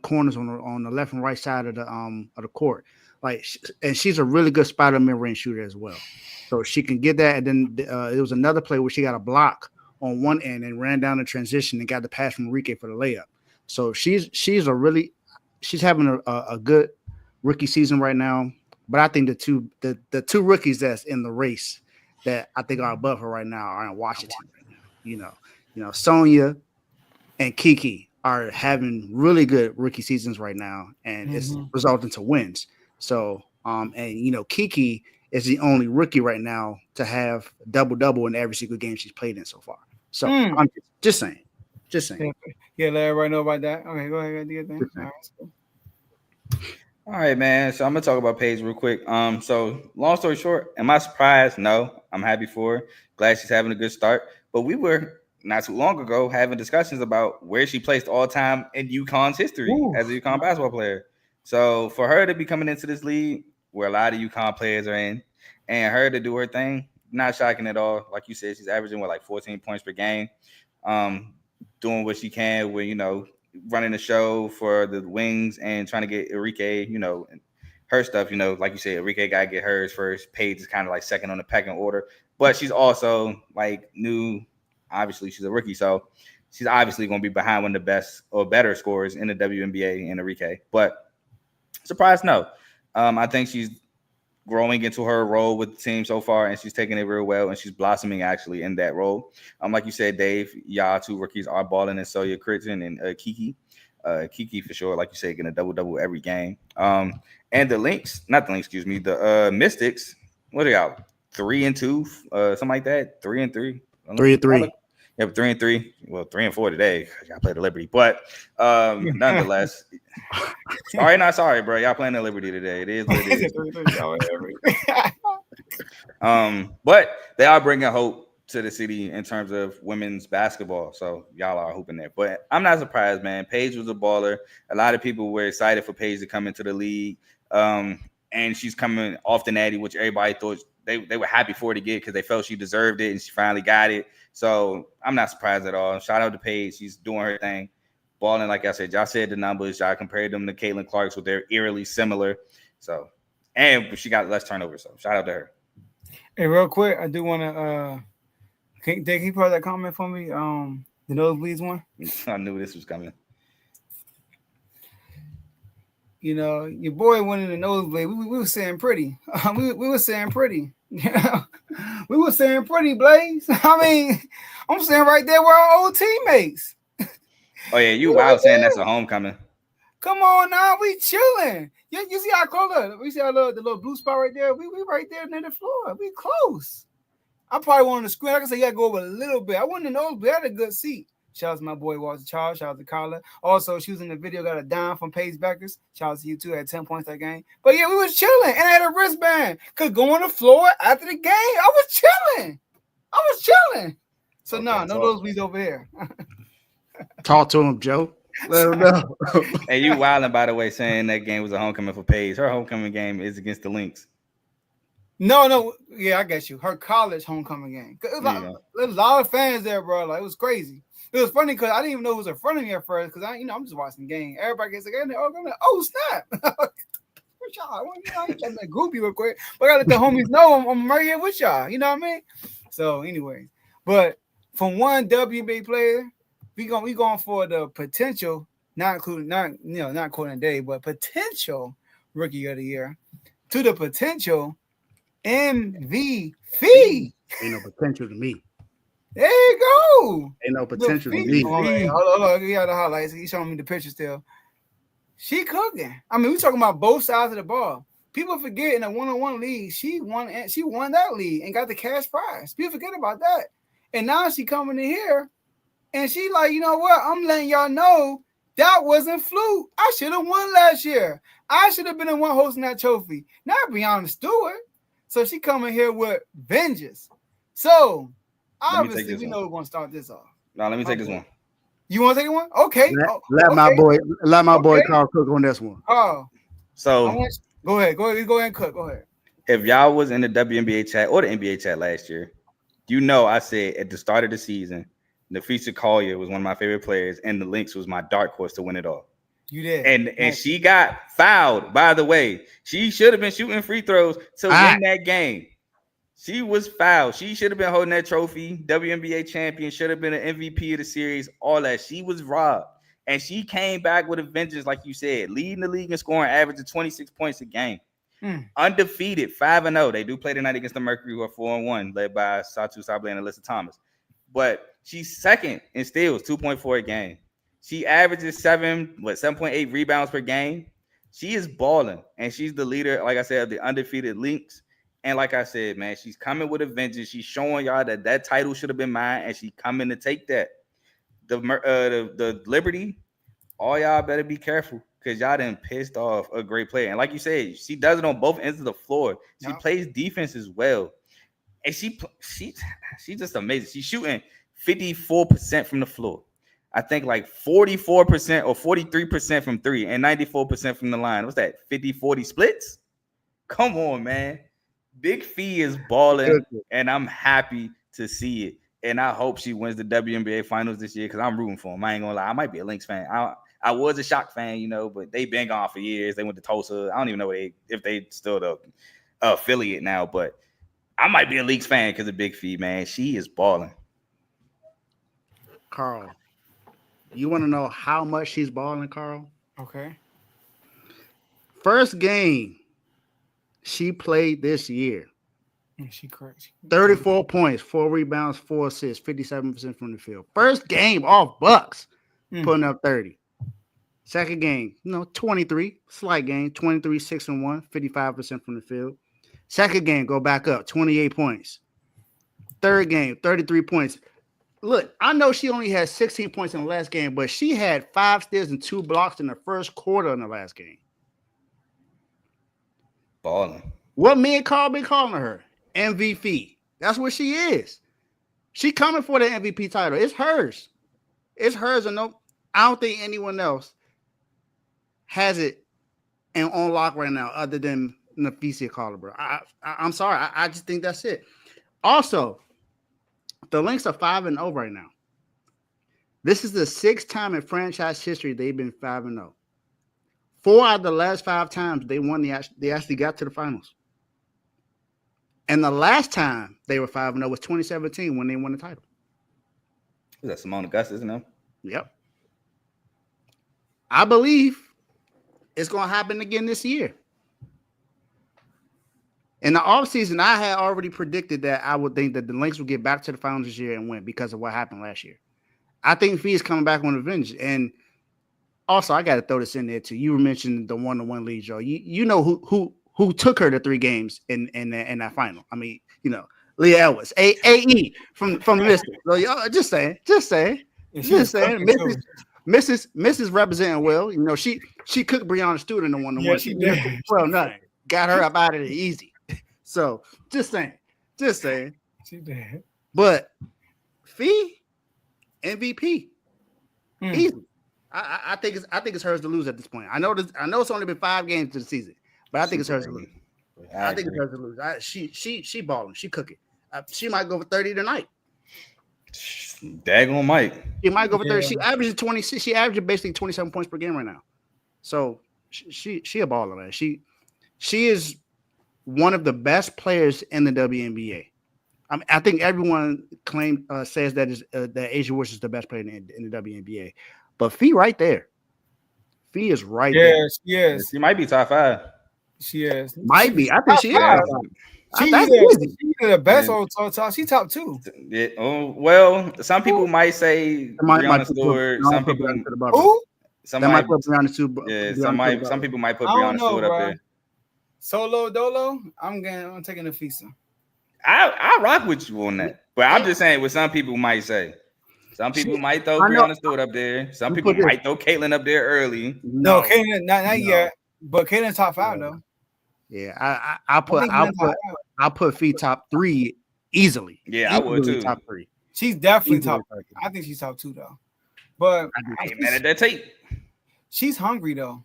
corners on the left and right side of the court. And she's a really good spotter mid-range shooter as well. So she can get that. And then there was another play where she got a block on one end and ran down the transition and got the pass from Enrique for the layup. So she's having a good rookie season right now. But I think the two rookies that's in the race that I think are above her right now are in Washington right now. You know, Sonya and Kiki are having really good rookie seasons right now, and it's resulting to wins. So, Kiki is the only rookie right now to have double-double in every single game she's played in so far. So I'm just saying. Yeah, let everybody know about that. Okay, go ahead. Do your thing. All right, cool. All right, man. So I'm gonna talk about Paige real quick. So long story short, am I surprised? No, I'm happy for her. Glad she's having a good start. But we were not too long ago having discussions about where she placed all time in UConn's history as a UConn basketball player. So for her to be coming into this league where a lot of UConn players are in, and her to do her thing, not shocking at all. Like you said, she's averaging 14 points per game, doing what she can with running the show for the wings and trying to get Enrique, her stuff, like you said, Enrique got to get hers first. Paige is kind of like second on the pecking order, but she's also new. Obviously, she's a rookie, so she's obviously going to be behind one of the best or better scorers in the WNBA in Enrique. But surprise, no. I think she's growing into her role with the team so far, and she's taking it real well, and she's blossoming actually in that role. Like you said, Dave, y'all two rookies are balling, and Sonya Crichton and Kiki. Kiki for sure, like you said, getting a double-double every game. And the Mystics, what are y'all? 3-2, something like that? 3-3. 3-3. Yeah, 3-3. Well, 3-4 today. Y'all play the Liberty, but nonetheless. Sorry, bro. Y'all playing the Liberty today. It is what it is. But they are bringing hope to the city in terms of women's basketball. So y'all are hoping there. But I'm not surprised, man. Paige was a baller. A lot of people were excited for Paige to come into the league. And she's coming off the natty, which everybody thought they were happy for her to get because they felt she deserved it, and she finally got it. So I'm not surprised at all. Shout out to Paige. She's doing her thing. Balling, like I said, y'all said the numbers. Y'all compared them to Caitlin Clark, so they're eerily similar. So, and she got less turnover. So shout out to her. Hey, real quick, I do want to can you put that comment for me? The nosebleeds one. I knew this was coming. Your boy went in the nosebleed. We were saying pretty. We were saying pretty. We were saying pretty, Blaze. I mean, I'm saying right there, we're our old teammates. Oh yeah, you wild saying that's a homecoming. Come on now, we chilling. You see our color? We see the little blue spot right there. We right there near the floor. We close. I probably wanted to screen. Like I said, you gotta go over a little bit. I wouldn't know, but I had a good seat. Shout out to my boy Walter Charles. Shout out to Carla. Also, she was in the video, got a dime from Paige Beckers. Shout out to you too. Had 10 points that game. But yeah, we was chilling, and I had a wristband. Could go on the floor after the game. I was chilling. So okay, no nosebleeds over here. Talk to him, Joe. Let him know. Hey, you wilding, by the way, saying that game was a homecoming for Paige. Her homecoming game is against the Lynx. No. Yeah, I get you. Her college homecoming game. There was a lot of fans there, bro. Like, it was crazy. It was funny because I didn't even know it was in front of me at first because I'm just watching the game. Everybody gets like, oh snap. With y'all. I'm trying to group you real quick. But I gotta let the homies know I'm right here with y'all. You know what I mean? So, anyway. But from one WNBA player we going for the potential, not including day, but potential rookie of the year to the potential MVP. Ain't no potential to me. There you go. Ain't no potential to me. Hold on. You got the highlights. He's showing me the picture still. She cooking. I mean, we talking about both sides of the ball. People forget in a one-on-one league, she won that league and got the cash prize. People forget about that. And now she coming in here and she like, you know what? I'm letting y'all know that wasn't fluke. I should have won last year. I should have been the one hosting that trophy, not Breonna Stewart. So she coming here with vengeance. So obviously we know we're gonna start this off. No, let me take this one. You want to take one? Okay. Let my boy Carl cook on this one. Oh, so go ahead and cook. Go ahead. If y'all was in the WNBA chat or the NBA chat last year, you know I said at the start of the season, NAPHEESA Collier was one of my favorite players, and the Lynx was my dark horse to win it all. You did. And she got fouled, by the way. She should have been shooting free throws to win that game. She was fouled. She should have been holding that trophy. WNBA champion, should have been an MVP of the series, all that. She was robbed. And she came back with a vengeance, like you said, leading the league in scoring, average of 26 points a game. Undefeated, 5-0. They do play tonight against the Mercury, who are 4-1, led by Satu Sablé and Alyssa Thomas. But she's second in steals, 2.4 a game. She averages 7.8 rebounds per game. She is balling, and she's the leader, like I said, of the undefeated Lynx. And like I said, man, she's coming with a vengeance. She's showing y'all that title should have been mine, and she's coming to take that. The Liberty, all y'all better be careful because y'all done pissed off a great player. And like you said, she does it on both ends of the floor. She plays defense as well. And she's just amazing. She's shooting 54% from the floor. I think like 44% or 43% from three and 94% from the line. What's that? 50-40 splits? Come on, man. Big Fee is balling, and I'm happy to see it. And I hope she wins the WNBA finals this year because I'm rooting for them. I ain't gonna lie. I might be a Lynx fan. I was a Shock fan, but they've been gone for years. They went to Tulsa. I don't even know if they still the affiliate now, but I might be a Lynx fan because of Big Fee, man. She is balling. Carl, you want to know how much she's balling, Carl? Okay. First game she played this year. She correct. 34 points, 4 rebounds, 4 assists, 57% from the field. First game off Bucks, putting up 30. Second game, 23, slight game, 23, 6-1, 55% from the field. Second game, go back up, 28 points. Third game, 33 points. Look, I know she only had 16 points in the last game, but she had 5 steals and 2 blocks in the first quarter in the last game. Balling. What me and Carl been calling her? MVP. That's what she is. She coming for the MVP title. It's hers. It's hers. And no, I don't think anyone else has it and on lock right now other than NAPHEESA Collier. I'm sorry. I just think that's it. Also, the Lynx are 5-0 right now. This is the 6th time in franchise history they've been 5-0. 4 out of the last 5 times they won, they actually got to the finals. And the last time they were 5-0 was 2017 when they won the title. Is that Simone Augustus, isn't it? Yep. I believe it's going to happen again this year. In the offseason, I had already predicted that I would think that the Lynx would get back to the finals this year and win because of what happened last year. I think Fee is coming back on revenge. And also, I got to throw this in there too. You mentioned the 1-1 lead, Joe. You know who took her to 3 games in that final. I mean, Leah Edwards, AE from Mystic. So y'all just saying. Mrs. representing well. She cooked Breonna Stewart in the 1-1. Yeah, she did. Well, nothing. Got her up out of it easy. So just saying. She did. But Fee, MVP, easy. I think it's hers to lose at this point. I know it's only been 5 games to the season, but I think it's hers to lose. I think it's hers to lose. She balling. She cooking. She might go for 30 tonight. Daggone might. She might go for 30. She averages 26. She averages basically 27 points per game right now. So she a baller, man. She is one of the best players in the WNBA. I think everyone says that that Asia Woods is the best player in the WNBA, but Fee right there. Fee is right there. Yes, yes. She might be top 5. She is. Might be. I think she is. She's either the best or top. She's top 2. Yeah. Oh, well, some people might say Breonna Stewart. Some people who? Some might put Breonna Stewart. Yeah, some people might put Breonna Stewart up there. Solo Dolo, I'm taking NAPHEESA. I rock with you on that, but I'm just saying what some people might say. Some people might throw Breonna Stewart up there. Some people might throw Caitlyn up there early. No, Caitlyn not yet, but Caitlyn's top 5 though. Yeah, I'll put Fee top 3 easily. Yeah, I would too. Top 3. She's definitely top 3. I think she's top 2 though. But I ain't mad at that tape. She's hungry though.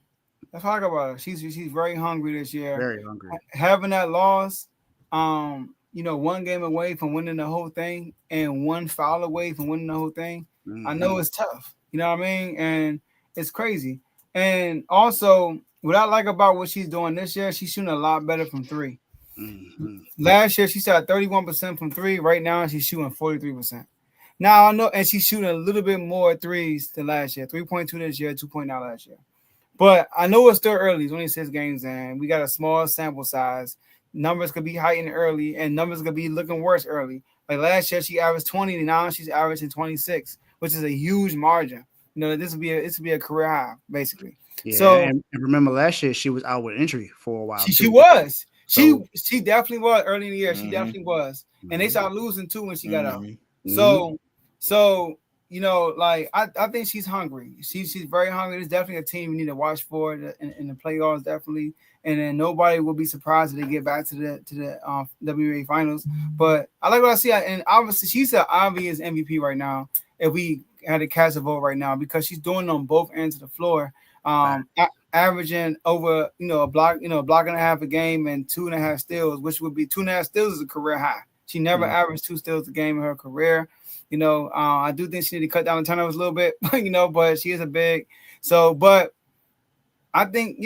That's what I like about her. She's very hungry this year. Very hungry. Having that loss, one game away from winning the whole thing and one foul away from winning the whole thing. Mm-hmm. I know it's tough. You know what I mean? And it's crazy. And also, what I like about what she's doing this year, she's shooting a lot better from 3. Mm-hmm. Last year, she shot 31% from 3. Right now, she's shooting 43%. Now, I know, and she's shooting a little bit more threes than last year. 3.2 this year, 2.9 last year. But I know it's still early. It's only 6 games in. We got a small sample size. Numbers could be heightened early, and numbers could be looking worse early. Like last year, she averaged 20, and now she's averaging 26, which is a huge margin. This would be a career high, basically. Yeah, so and remember last year she was out with injury for a while. She was. She definitely was early in the year. She definitely was, and they started losing too when she got out. So I think she's hungry. She's very hungry. There's definitely a team we need to watch for in the playoffs, definitely. And then nobody will be surprised if they get back to the WNBA finals. But I like what I see, and obviously she's an obvious MVP right now. If we had to cast a vote right now, because she's doing it on both ends of the floor, averaging over a block and a half a game and 2.5 steals, which would be 2.5 steals is a career high. She never averaged 2 steals a game in her career. I do think she need to cut down the turnovers a little bit, but she is a big. So, but I think,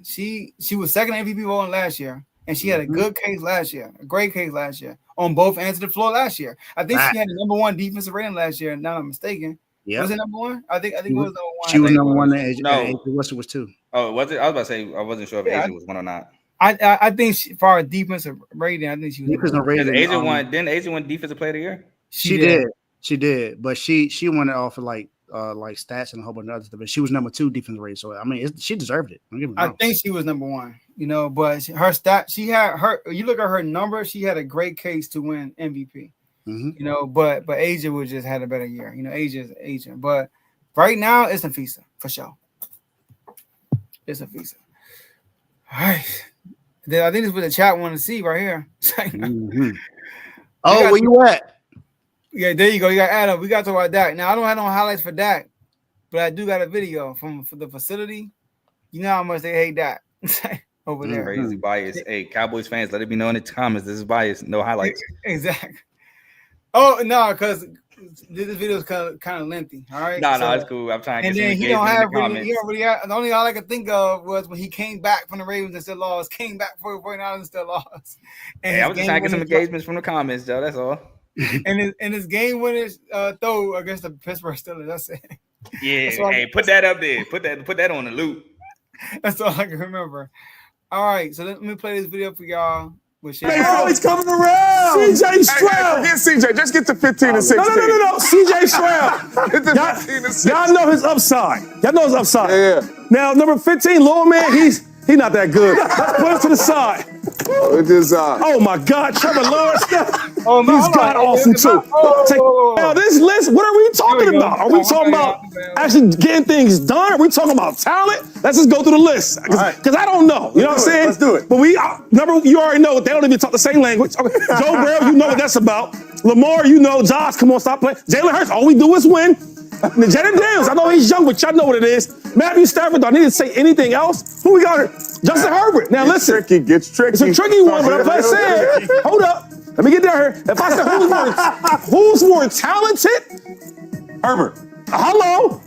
she was second MVP voting last year, and she had a good case last year, a great case last year on both ends of the floor last year. I think she had the number 1 defensive rating last year, if not I'm mistaken. Yeah. Was it number 1? I think it was number 1. She was number 1. No, Russell was 2. Oh, was it? I was about to say I wasn't sure if Asia was 1 or not. I think for our defensive rating, I think she was defensive rating. Asia won. Didn't Asia win defensive player of the year? She did, but she won it off of like stats and a whole bunch of other stuff. But she was number 2 defensive rating, so I mean, she deserved it. I think she was number 1. But her stat, she had her. You look at her number, she had a great case to win MVP. Mm-hmm. But Asia would just had a better year. Asia is Asia, but right now it's NAPHEESA for sure. It's NAPHEESA. All right. I think this is what the chat want to see right here. Oh, where you at? Yeah, there you go. You got Adam. We got to talk about DAK. Now I don't have no highlights for DAK, but I do got a video for the facility. You know how much they hate DAK over there. Crazy bias. Hey, Cowboys fans, let it be known in the comments. This is bias. No highlights. Exactly. Oh no, because this video is kind of lengthy. All right. No, it's cool. I'm trying to get some engagement in the comments. He don't really have, the only all I could think of was when he came back from the Ravens and still lost. Came back for 49ers and still lost. And I was just trying to get some engagements from the comments, Joe. That's all. and his game winners throw against the Pittsburgh Steelers. That's it. Yeah. Hey, put that up there. Put that on the loop. That's all I can remember. All right, so let me play this video for y'all. Oh, he's coming around. CJ Stroud. Get CJ. Just get to 15 and 16. No. CJ Stroud. Y'all know his upside. Yeah. Now, number 15, little man, he's not that good. Let's put him to the side. Oh my God, Trevor Lawrence. He's god awesome too. Now this list, what are we talking about? Are we talking about actually getting things done? Are we talking about talent? Let's just go through the list because I don't know. You know what I'm saying? Let's do it. But you already know they don't even talk the same language. Joe Burrow, you know what that's about. Lamar, you know. Josh, come on, stop playing. Jalen Hurts, all we do is win. Jaden Daniels, I know he's young, but y'all know what it is. Matthew Stafford, do I need to say anything else? Who we got here? Justin Herbert. Now listen. Gets tricky. It's a tricky one, but if I said, hold up, let me get down here. If I said who's more talented? Herbert. Hello?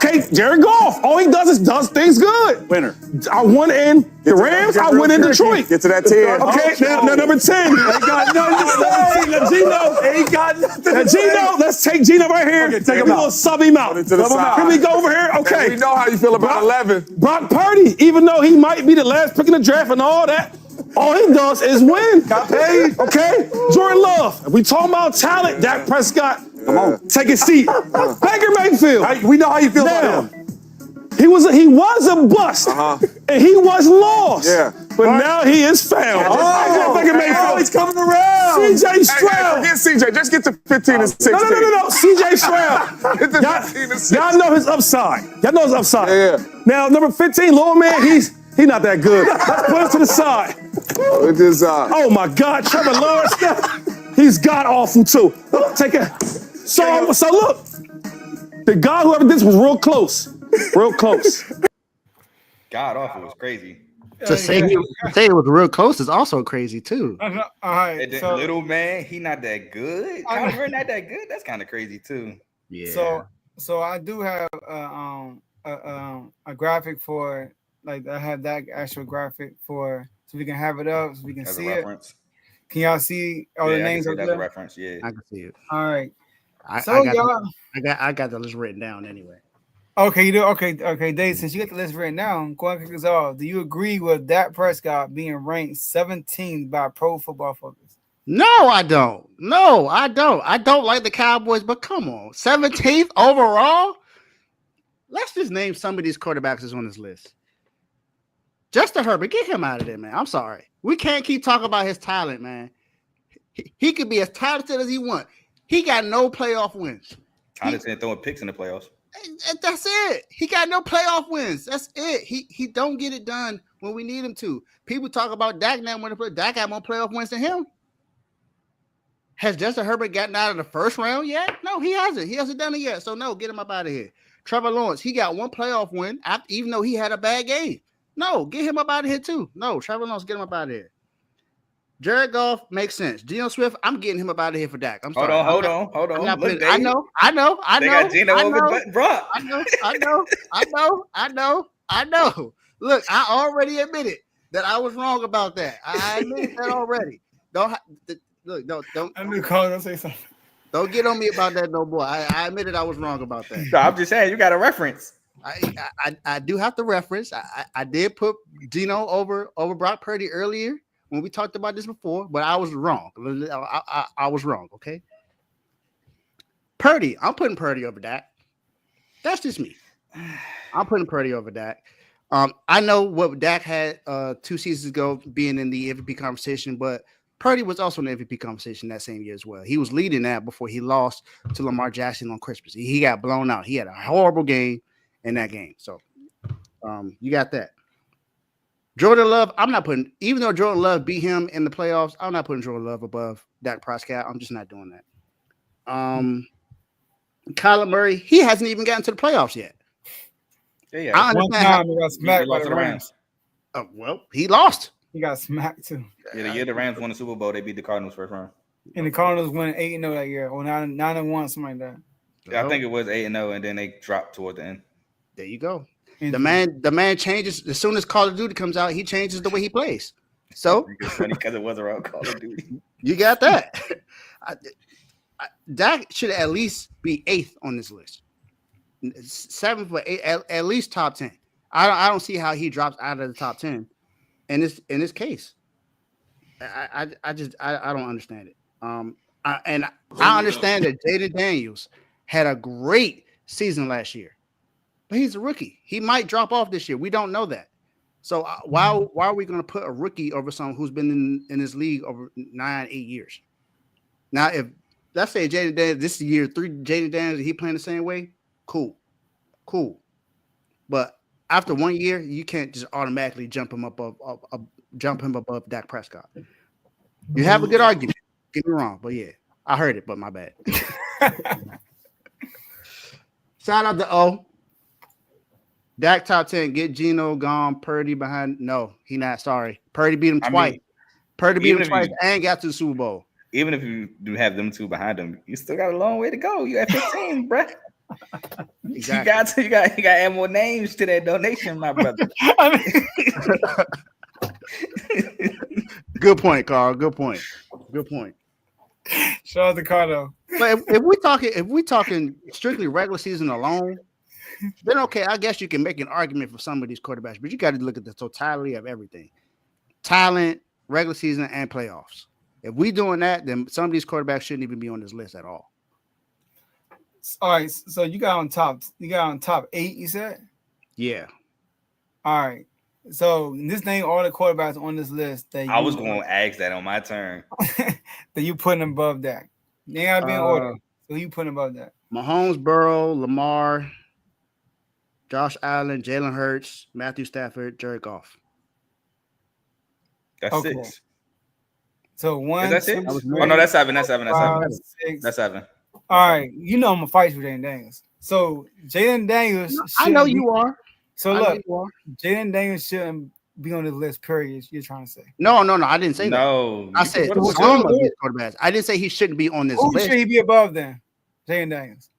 Okay, Jared Goff. All he does is does things good. Winner. I won in the Rams. I won in Detroit. Get to that 10. Okay, now number 10. Ain't got nothing to say. Gino. Ain't got nothing to say. Gino, let's take Gino right here. Okay, take him We're out. going to sub him out. To the side. Can we go over here? Okay. We know how you feel about 11. Brock Purdy, even though he might be the last pick in the draft and all that, all he does is win. Got paid. Okay? Jordan Love. If we talking about talent, Dak Prescott, come on, take a seat. Baker Mayfield. We know how you feel about him. He was a bust, and he was lost. Yeah. But now he is found. Baker Mayfield. He's coming around. CJ Stroud. Forget CJ. Just get to 15 and 16. No. CJ Stroud. Get to 15 and 16. Y'all know his upside. Yeah. Now, number 15, little man, he's not that good. Let's put him to the side. Oh my God, Trevor Lawrence. He's god awful too. Take it. So look, the guy whoever did this was real close. Real close. God awful was crazy. To say it was real close is also crazy too. All right, so, little man, he not that good. Kyler Murray not that good. That's kind of crazy too. Yeah. So I do have a graphic for like I have that actual graphic for so we can have it up so we can As see a it. reference. Can y'all see all the names of that's them? a reference? Yeah. I can see it. All right. I got the list written down anyway. Okay, you do. Okay, Dave. Since you got the list written down, go ahead and kick us off. Do you agree with Dak Prescott being ranked 17th by Pro Football Focus? No, I don't. I don't like the Cowboys, but come on, 17th overall. Let's just name some of these quarterbacks that's on this list. Justin Herbert, get him out of there, man. I'm sorry. We can't keep talking about his talent, man. He could be as talented as he wants. He got no playoff wins. Talented throwing picks in the playoffs. That's it. He got no playoff wins. That's it. He don't get it done when we need him to. People talk about Dak now when Dak got more playoff wins than him. Has Justin Herbert gotten out of the first round yet? No, he hasn't. He hasn't done it yet. So no, get him up out of here. Trevor Lawrence, he got one playoff win even though he had a bad game. No, get him up out of here too. No, Trevor Lawrence, get him up out of here. Jared Goff makes sense. Geno Smith, I'm getting him up out of here for Dak. I'm sorry. Hold on. Look, I know. They got Geno over Brock. I know. Look, I already admitted that I was wrong about that. I admitted that already. Don't. I knew Carl gonna say something. Don't get on me about that, no boy. I admitted I was was about that. No, I'm just saying you got a reference. I do have to reference. I did put Geno over Brock Purdy earlier when we talked about this before, but I was wrong. I was wrong. Okay. Purdy, I'm putting Purdy over Dak. That's just me. I'm putting Purdy over Dak. I know what Dak had 2 seasons ago being in the MVP conversation, but Purdy was also in the MVP conversation that same year as well. He was leading that before he lost to Lamar Jackson on Christmas. He got blown out. He had a horrible game in that game. So you got that. Jordan Love, I'm not putting, even though Jordan Love beat him in the playoffs, I'm not putting Jordan Love above Dak Prescott. I'm just not doing that. Kyler Murray, he hasn't even gotten to the playoffs yet. Yeah. I understand he got smacked by the Rams. Well, he lost. He got smacked too. Yeah, the year the Rams won the Super Bowl, they beat the Cardinals first round. And the Cardinals went 8-0 that year, or 9-1, something like that. Yeah, I think it was 8-0, and then they dropped toward the end. There you go. The man changes as soon as Call of Duty comes out. He changes the way he plays. So because it was around Call of Duty, you got that. Dak should at least be 8th on this list. 7th, but 8th, at least top 10. I don't see how he drops out of the top 10 in this case. I don't understand it. I understand that Jaden Daniels had a great season last year, but he's a rookie. He might drop off this year. We don't know that. So why are we going to put a rookie over someone who's been in this league over 9-8 years? Now, if let's say Jaden Daniels, this is year 3, Jaden Daniels, he playing the same way, cool. But after 1 year, you can't just automatically jump him above Dak Prescott. You have a good argument. Get me wrong, but yeah, I heard it, but my bad. Shout out to O. Dak top 10. Get Geno gone. Purdy behind. No, he not. Sorry. Purdy beat him twice. Purdy beat him twice and got to the Super Bowl. Even if you do have them two behind them, you still got a long way to go. You at 15, bruh. Exactly. You got to add more names to that donation, my brother. Good point, Carl. Good point. Good point. Shout out to Carlo. But if we talking strictly regular season alone, then okay, I guess you can make an argument for some of these quarterbacks, but you got to look at the totality of everything: talent, regular season, and playoffs. If we doing that, then some of these quarterbacks shouldn't even be on this list at all. All right, so you got on top 8, you said? Yeah. All right. So this name all the quarterbacks on this list that I was going to ask that on my turn. that you putting above that. They gotta be in order. So you putting above that. Mahomes, Burrow, Lamar, Josh Allen, Jalen Hurts, Matthew Stafford, Jared Goff. That's Okay. 6. So 1, Is that 6? two, Oh three, no, that's 7. That's 7. That's 7. 5, 6. That's 7. All right, you know I'm gonna fight with Jalen Daniels. So Jalen Daniels. I know you are. So I look, know you are. Jalen Daniels shouldn't be on this list. Period. You're trying to say? No, I didn't say that. No, I said put him on some the of these quarterbacks. I didn't say he shouldn't be on this Who list. should he be above then? Jalen Daniels.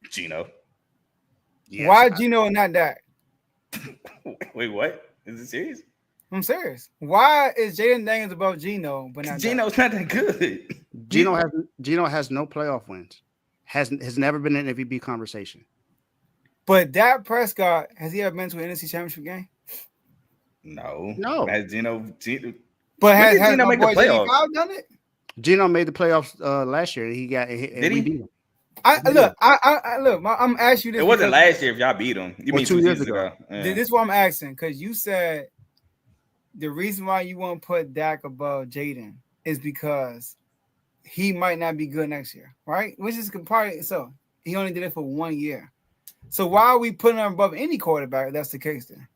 Gino. Yes, Why Gino and not Dak? Wait, what? Is it serious? I'm serious. Why is Jalen Daniels above Gino, but not Gino's not that good. Gino has no playoff wins. Has never been in MVP conversation. But Dak Prescott, has he ever been to an NFC Championship game? No. Has Gino But has Gino my make the boy Jimmy playoffs? Kyle done it? Gino made the playoffs last year. He got. Did he? Beat him. Look. I'm asking you this. It wasn't last year if y'all beat him. You mean 2 years ago? Yeah. This is what I'm asking because you said the reason why you won't put Dak above Jaden is because he might not be good next year, right? Which is probably so. He only did it for 1 year. So why are we putting him above any quarterback if that's the case then?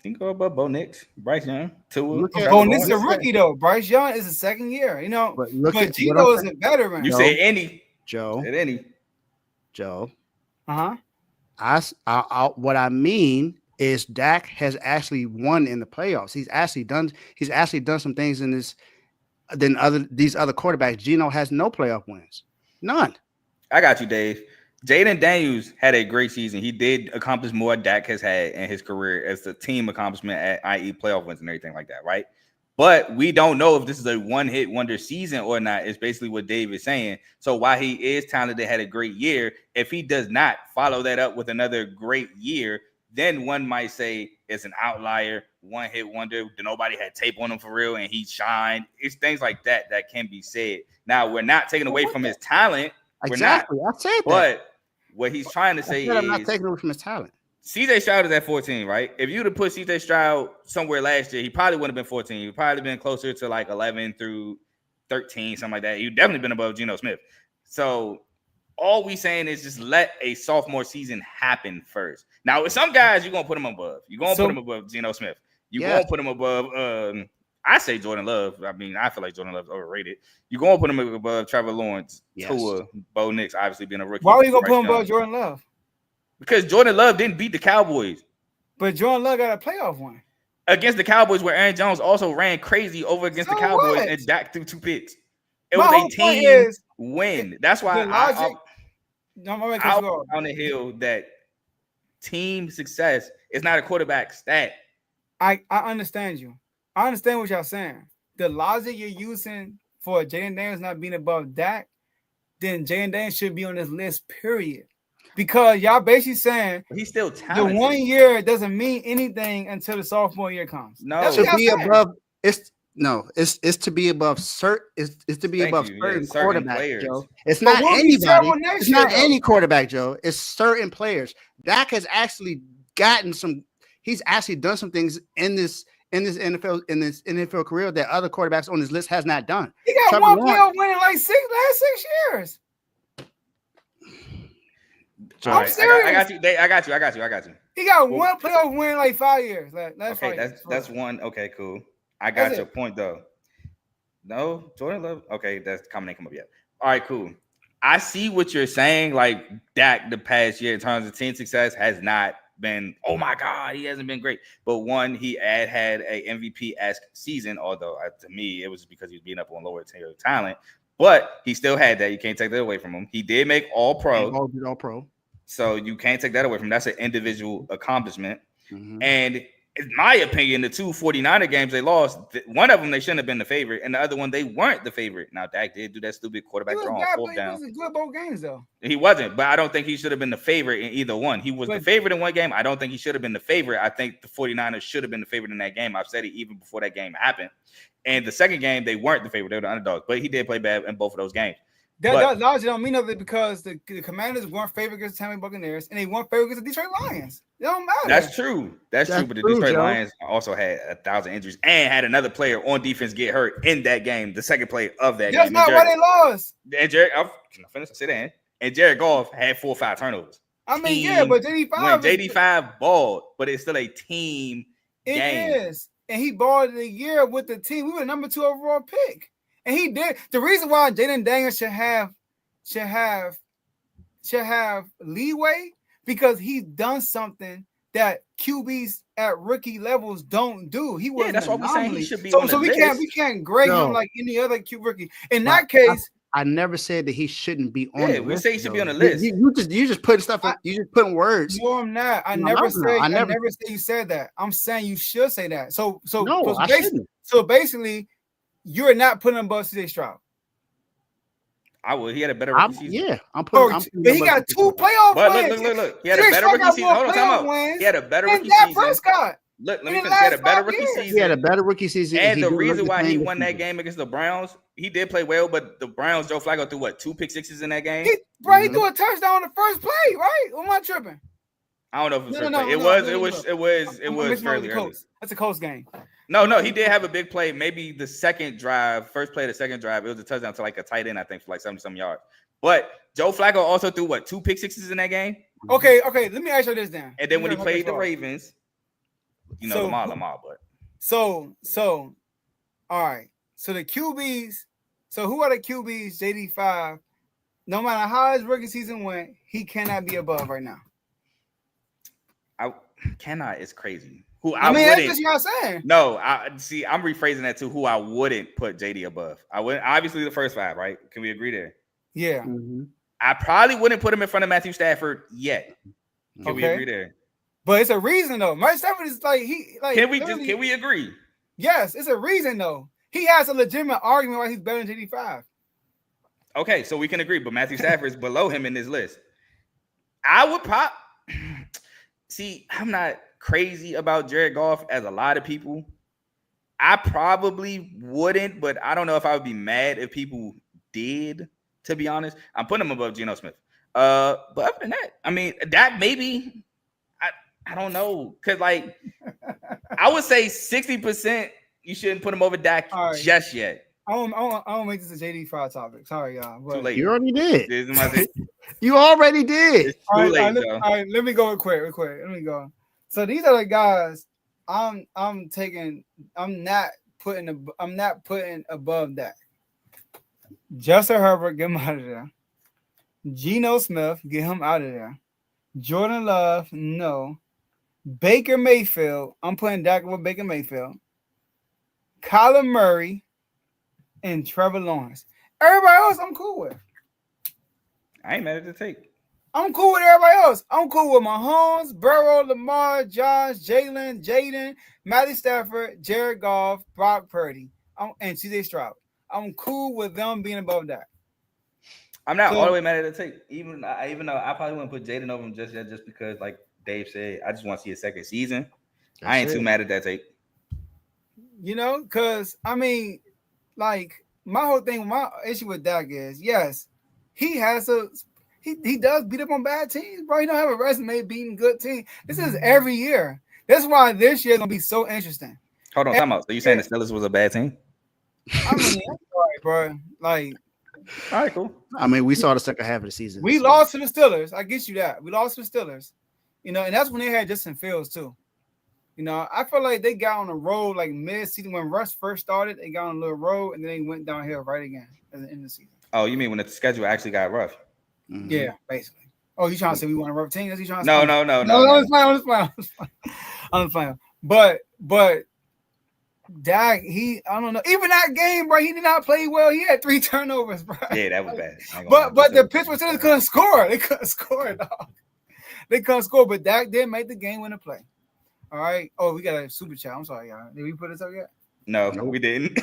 You can go above Bo Nix, Bryce Young, Tua. Bo Nix is a rookie though. Bryce Young is a second year, you know. But Gino is a veteran. You said any. Joe. Said any. Joe. Uh-huh. What I mean is Dak has actually won in the playoffs. He's actually done some things in this than these other quarterbacks. Gino has no playoff wins. None. I got you, Dave. Jaden Daniels had a great season. He did accomplish more Dak has had in his career as the team accomplishment, i.e. playoff wins and everything like that, right? But we don't know if this is a one-hit wonder season or not. It's basically what Dave is saying. So while he is talented, had a great year, if he does not follow that up with another great year, then one might say it's an outlier, one-hit wonder. Nobody had tape on him for real, and he shined. It's things like that that can be said. Now, we're not taking away from his talent. Exactly. We're not. I said that. But what he's trying to say is I'm not taking away from his talent. CJ Stroud is at 14, right? If you'd have put CJ Stroud somewhere last year, he probably wouldn't have been 14. He'd probably been closer to like 11 through 13, something like that. He'd definitely been above Geno Smith. So all we saying is just let a sophomore season happen first. Now, with some guys, you're going to put them above. You're going to put them above Geno Smith. You're going to put them above, I say Jordan Love. I mean, I feel like Jordan Love's overrated. You're going to put him above Trevor Lawrence, Tua, Bo Nix, obviously being a rookie. Why are you going to put him above Jordan Love? Because Jordan Love didn't beat the Cowboys. But Jordan Love got a playoff one. Against the Cowboys, where Aaron Jones also ran crazy over against the Cowboys and Dak threw 2 picks. It was a team win. That's why I'm on the hill that team success is not a quarterback stat. I understand you. I understand what y'all saying. The logic you're using for Jaden Daniels not being above Dak, then Jaden Daniels should be on this list, period. Because y'all basically saying he's still talented. The 1 year doesn't mean anything until the sophomore year comes. No, to be above it's to be above certain certain quarterbacks, players. Joe. It's not anybody. It's not any quarterback, Joe. It's certain players. Dak has actually gotten some. He's actually done some things in this NFL career that other quarterbacks on this list has not done. He got one playoff win in like last 6 years. I'm serious. I got you. He got one playoff win in like 5 years. That's one. Okay, cool. I got your point though. No, Jordan Love. Okay, that's the comment ain't come up yet. All right, cool. I see what you're saying. Like Dak, the past year in terms of team success has not been. Oh my God, he hasn't been great. But one, he had a MVP-esque season. Although to me, it was because he was beating up on lower tier talent. But he still had that. You can't take that away from him. He did make All Pro. All Pro. So you can't take that away from him. That's an individual accomplishment. And in my opinion, the 2 49er games they lost, one of them they shouldn't have been the favorite, and the other one they weren't the favorite. Now Dak did do that stupid quarterback throw on 4th down. He was good both games though. He wasn't, but I don't think he should have been the favorite in either one. He was the favorite in one game. I don't think he should have been the favorite. I think the 49ers should have been the favorite in that game. I've said it even before that game happened. And the second game, they weren't the favorite. They were the underdogs, but he did play bad in both of those games. That largely don't mean nothing because the Commanders weren't favored against the Tampa Bay Buccaneers and they weren't favored against the Detroit Lions. It don't matter. That's true. That's true. But the Detroit Lions also had 1,000 injuries and had another player on defense get hurt in that game, the second play of that game. That's not why they lost. And Jared, can I finish? Sit down. And Jared Goff had 4 or 5 turnovers. I mean, yeah, but JD5 balled, but it's still a team game. It is. And he balled the year with the team. We were number 2 overall pick. And he did. The reason why Jaden Daniels should have leeway because he's done something that QBs at rookie levels don't do. He was that's what we're saying. He should be so we can't grade him like any other QB rookie. In that case, I never said that he shouldn't be on the list. We say he should be on the list. You just putting stuff. You just putting words. No, I'm not. I never said you said that. I'm saying you should say that. So basically, you're not putting him above CJ Stroud. I would. He had a better rookie season. Yeah, I'm putting. But he got 2 playoff wins. Look. He had a better rookie season. Hold on, time out. He had a better rookie season. Prescott. Look, let me finish. He had a better rookie season. He had a better rookie season. And the reason why he won that game against the Browns, he did play well, but the Browns, Joe Flacco threw 2 pick sixes in that game? He threw a touchdown on the first play, right? Or am I tripping? I don't know if it was first play. It was fairly early. That's a Colts game. No, he did have a big play. Maybe the second drive, first play of the second drive, it was a touchdown to like a tight end, I think, for like 70-some yards. But Joe Flacco also threw 2 pick sixes in that game? Okay. Let me ask you this then. And then when he played the Ravens, Lamar, but so all right. So the QBs, who are the QBs? JD5, no matter how his rookie season went, he cannot be above right now. I cannot, it's crazy. That's what y'all saying. No, I'm rephrasing that to who I wouldn't put JD above. I wouldn't, obviously the first 5, right? Can we agree there? Yeah. I probably wouldn't put him in front of Matthew Stafford yet. Can we agree there? But it's a reason though. Matthew Stafford is can we agree? Yes, it's a reason though. He has a legitimate argument why he's better than JD5. Okay, so we can agree, but Matthew Stafford is below him in this list. I would I'm not crazy about Jared Goff as a lot of people. I probably wouldn't, but I don't know if I would be mad if people did, to be honest. I'm putting him above Geno Smith. But other than that, I mean, that maybe I don't know. Cause like I would say 60% you shouldn't put him over Dak just yet. I don't make this a JD5 topic. Sorry, y'all. Too late. You already did. You already did. It's too late, all right, let me go real quick. Let me go. So these are the guys I'm not putting above that. Justin Herbert, get him out of there. Geno Smith, get him out of there. Jordan Love, no. Baker Mayfield, I'm putting Dak with Baker Mayfield. Kyler Murray and Trevor Lawrence. Everybody else I'm cool with. I ain't mad at the take. I'm cool with everybody else. I'm cool with Mahomes, Burrow, Lamar, Josh, Jalen, Jaden, Matthew Stafford, Jared Goff, Brock Purdy, and CJ Stroud. I'm cool with them being above that. I'm not all the way mad at the take. Even though I probably wouldn't put Jaden over him just yet, just because, like Dave said, I just want to see a second season. I ain't too mad at that take. Because I mean, like my whole thing, my issue with Dak is, yes, he does beat up on bad teams, bro. He don't have a resume beating good teams. This is every year. That's why this year is gonna be so interesting. Hold on, time out. So you saying the Steelers was a bad team? I mean, I'm sorry, bro. Like, all right, cool. I mean, we saw the second half of the season. We lost to the Steelers. I get you that. We lost to the Steelers. And that's when they had Justin Fields too. I feel like they got on a roll like mid-season when Russ first started. They got on a little roll and then they went downhill right again at the end of the season. Oh, you mean when the schedule actually got rough? Mm-hmm. Yeah, basically. Oh, you trying to say we want a rough team? That's what you trying to say? No. I'm just playing. But Dak, I don't know. Even that game, bro, he did not play well. He had 3 turnovers, bro. Yeah, that was bad. But the Pittsburgh Steelers couldn't score. They couldn't score, dog. They couldn't score, but Dak did make the game winner play. All right. Oh, we got a super chat. I'm sorry, y'all. Did we put this up yet? No, we didn't.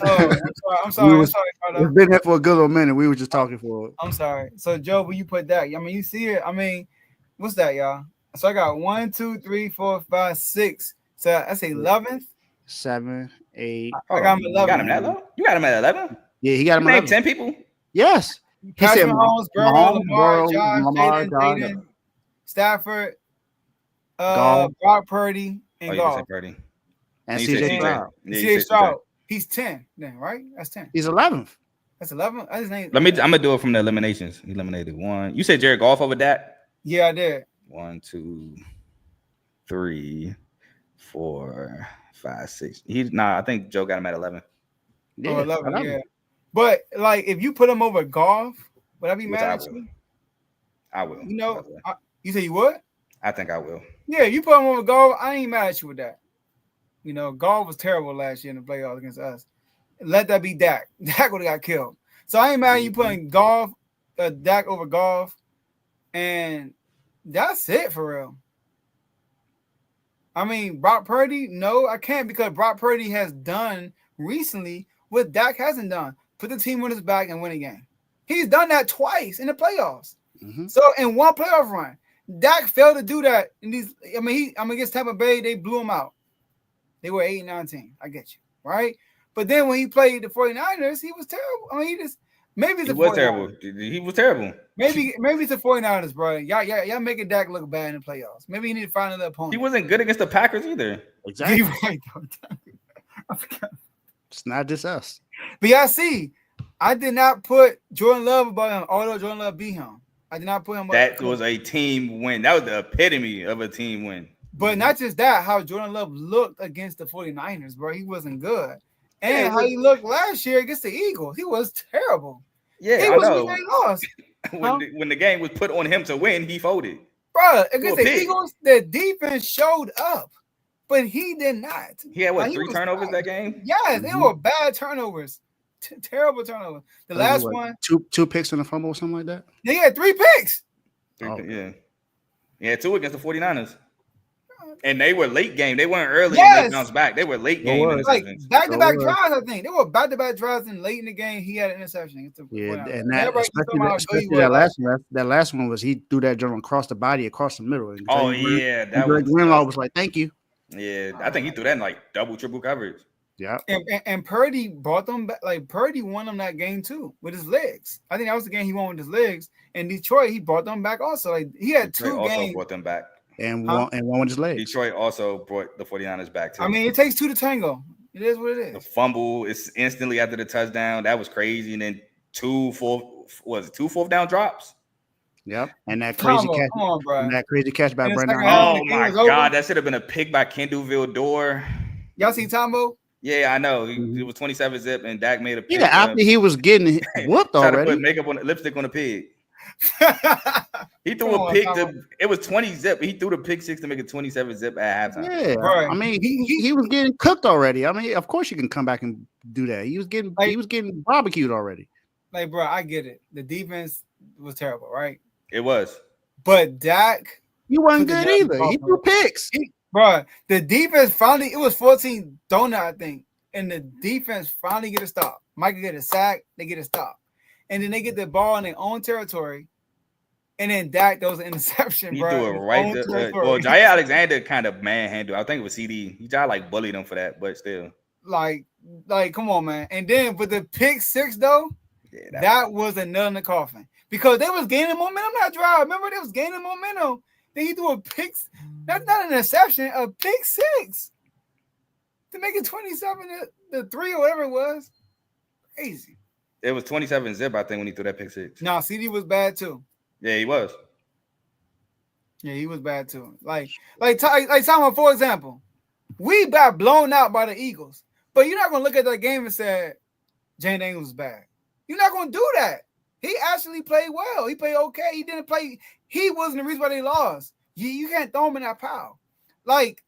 Oh, I'm sorry. It's been there for a good little minute. We were just talking for it. I'm sorry. So, Joe, when you put that, I mean, you see it. I mean, what's that, y'all? So I got 1, 2, 3, 4, 5, 6. So that's 11th. 7, 8. I got him 11. You got him that low? You got him at 11? Yeah, he got him. Named 10 people. Yes. Patrick Mahomes, Burrow, Lamar, Josh, Lamar, Jaden, Stafford, Goff. Brock Purdy, and Goff. Purdy. And You CJ said Stroud. CJ Stroud. He's 10 then, right? That's 10. He's 11th. That's 11. I just named. I'm gonna do it from the eliminations. He eliminated 1. You said Jared Goff over that? Yeah, I did. 1, 2, 3, 4, 5, 6. I think Joe got him at 11. Yeah, 11. Yeah. But like, if you put him over Goff, would I be Which mad I at will. you? I will. You know, you say you would? I think I will. Yeah, you put him over Goff, I ain't mad at you with that. You know, Goff was terrible last year in the playoffs against us. Let that be Dak. Dak would have got killed. So I ain't mad at you putting Dak over Goff, and that's it for real. I mean, Brock Purdy, no, I can't, because Brock Purdy has done recently what Dak hasn't done. Put the team on his back and win a game. He's done that twice in the playoffs. Mm-hmm. So in one playoff run, Dak failed to do that in these. I mean, against Tampa Bay, they blew him out. They were 8-19. I get you, right? But then when he played the 49ers, he was terrible. I mean, maybe it's he was terrible. He was terrible. Maybe it's the 49ers, bro. Y'all making Dak look bad in the playoffs. Maybe you need to find another opponent. He wasn't good against the Packers either. Exactly. You're right, I forgot. It's not just us. But y'all see, I did not put Jordan Love above him, although Jordan Love beat him. I did not put him. That was a team win. That was the epitome of a team win. But not just that, how Jordan Love looked against the 49ers, bro. He wasn't good. And how he looked last year against the Eagles. He was terrible. Yeah, he I was know. When they lost. when the game was put on him to win, he folded. Bro, against the Eagles, the defense showed up, but he did not. He had, 3 turnovers that game? Yes, they were bad turnovers. Terrible turnovers. The last one. Two picks and a fumble or something like that? They had 3 picks. Yeah. Yeah, 2 against the 49ers. And they were late game. They weren't early Yes. and they bounced back. They were late game. Like back-to-back drives, I think. They were back-to-back drives, and late in the game, he had an interception. Yeah, and especially that last one was he threw that joint across the body, across the middle. And that was Greenlaw was like, "Thank you." Yeah, I think he threw that in like double, triple coverage. Yeah, and Purdy brought them back. Like Purdy won them that game too with his legs. I think that was the game he won with his legs. And Detroit, he brought them back also. Like he had Detroit 2 also games. brought them back. And one with his legs. Detroit also brought the 49ers back too. I mean, it takes 2 to tango. It is what it is. The fumble is instantly after the touchdown. That was crazy. And then 2 fourth down drops. Yep. And that crazy catch. Come on, bro. And that crazy catch by Brendan. Oh my God. That should have been a pick by Kendallville Door. Y'all see Tomo? Yeah, I know. It was 27 zip and Dak made a pick. Yeah, after he was getting whooped already. To put makeup on lipstick on the pig. He threw a pick it was 20 zip. He threw the pick 6 to make it 27 zip at halftime. Yeah, right. I mean, he was getting cooked already. I mean, of course you can come back and do that. He was getting barbecued already. Like, bro, I get it. The defense was terrible, right? It was. But Dak, he wasn't good either. He threw picks. Bro, the defense finally, it was 14 donut, I think, and the defense finally get a stop. Michael get a sack, they get a stop. And then they get the ball in their own territory. And then Dak throws an interception, he bro. Threw it right to, well, Jair Alexander kind of manhandled. I think it was CD. He tried like bullied him for that, but still. Like, come on, man. And then, but the pick 6, though, that was a nail in the coffin. Because they was gaining momentum that drive. Remember, they was gaining momentum. Then he threw a pick. That's not an interception, a pick 6. To make it 27 to 3 or whatever it was. Crazy. It was 27 zip, I think, when he threw that pick 6. No, CD was bad too. Yeah, he was. Yeah, he was bad too. Like Tomo, for example, we got blown out by the Eagles, but you're not gonna look at that game and say Jane Daniels was bad. You're not gonna do that. He actually played well. He played okay. He didn't play. He wasn't the reason why they lost. You can't throw him in that pile. Like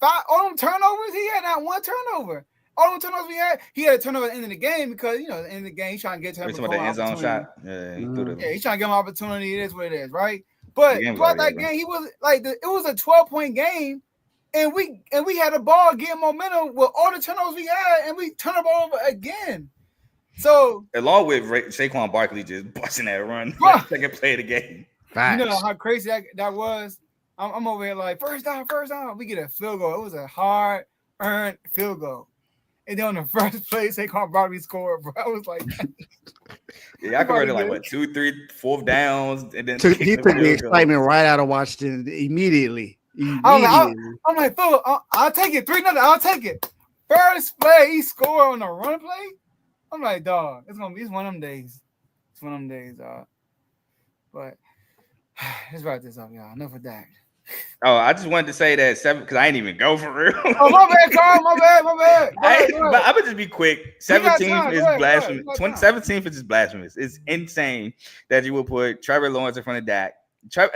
all them turnovers. He had not one turnover. All them turnovers he had a turnover at the end of the game because, you know, at the end of the game, he's trying to get to him. Some of the end zone shot. Yeah, he's trying to give him an opportunity. It is what it is, right? But throughout that game, he was like, it was a 12-point game, and we had a ball getting momentum with all the turnovers we had, and we turned the ball over again. So along with Saquon Barkley just busting that run, second play of the game. You know how crazy that was. I'm over here like first down. We get a field goal. It was a hard earned field goal. And then on the first play, Saquon Barkley scored, bro. I was like, yeah, I converted like what 2, 3, 4th downs, and then he took the excitement right out of Washington immediately. I'm like, Phil, I'll take it 3-0. I'll take it. First play, he scored on a run play. I'm like, dog, it's one of them days. It's one of them days, dog. But let's wrap this up, y'all. Enough of that. Oh, I just wanted to say that 7 because I ain't even go for real. Oh, my bad, Carl. My bad. But I would just be quick. 17th is blasphemous. 17th is just blasphemous. It's insane that you would put Trevor Lawrence in front of Dak.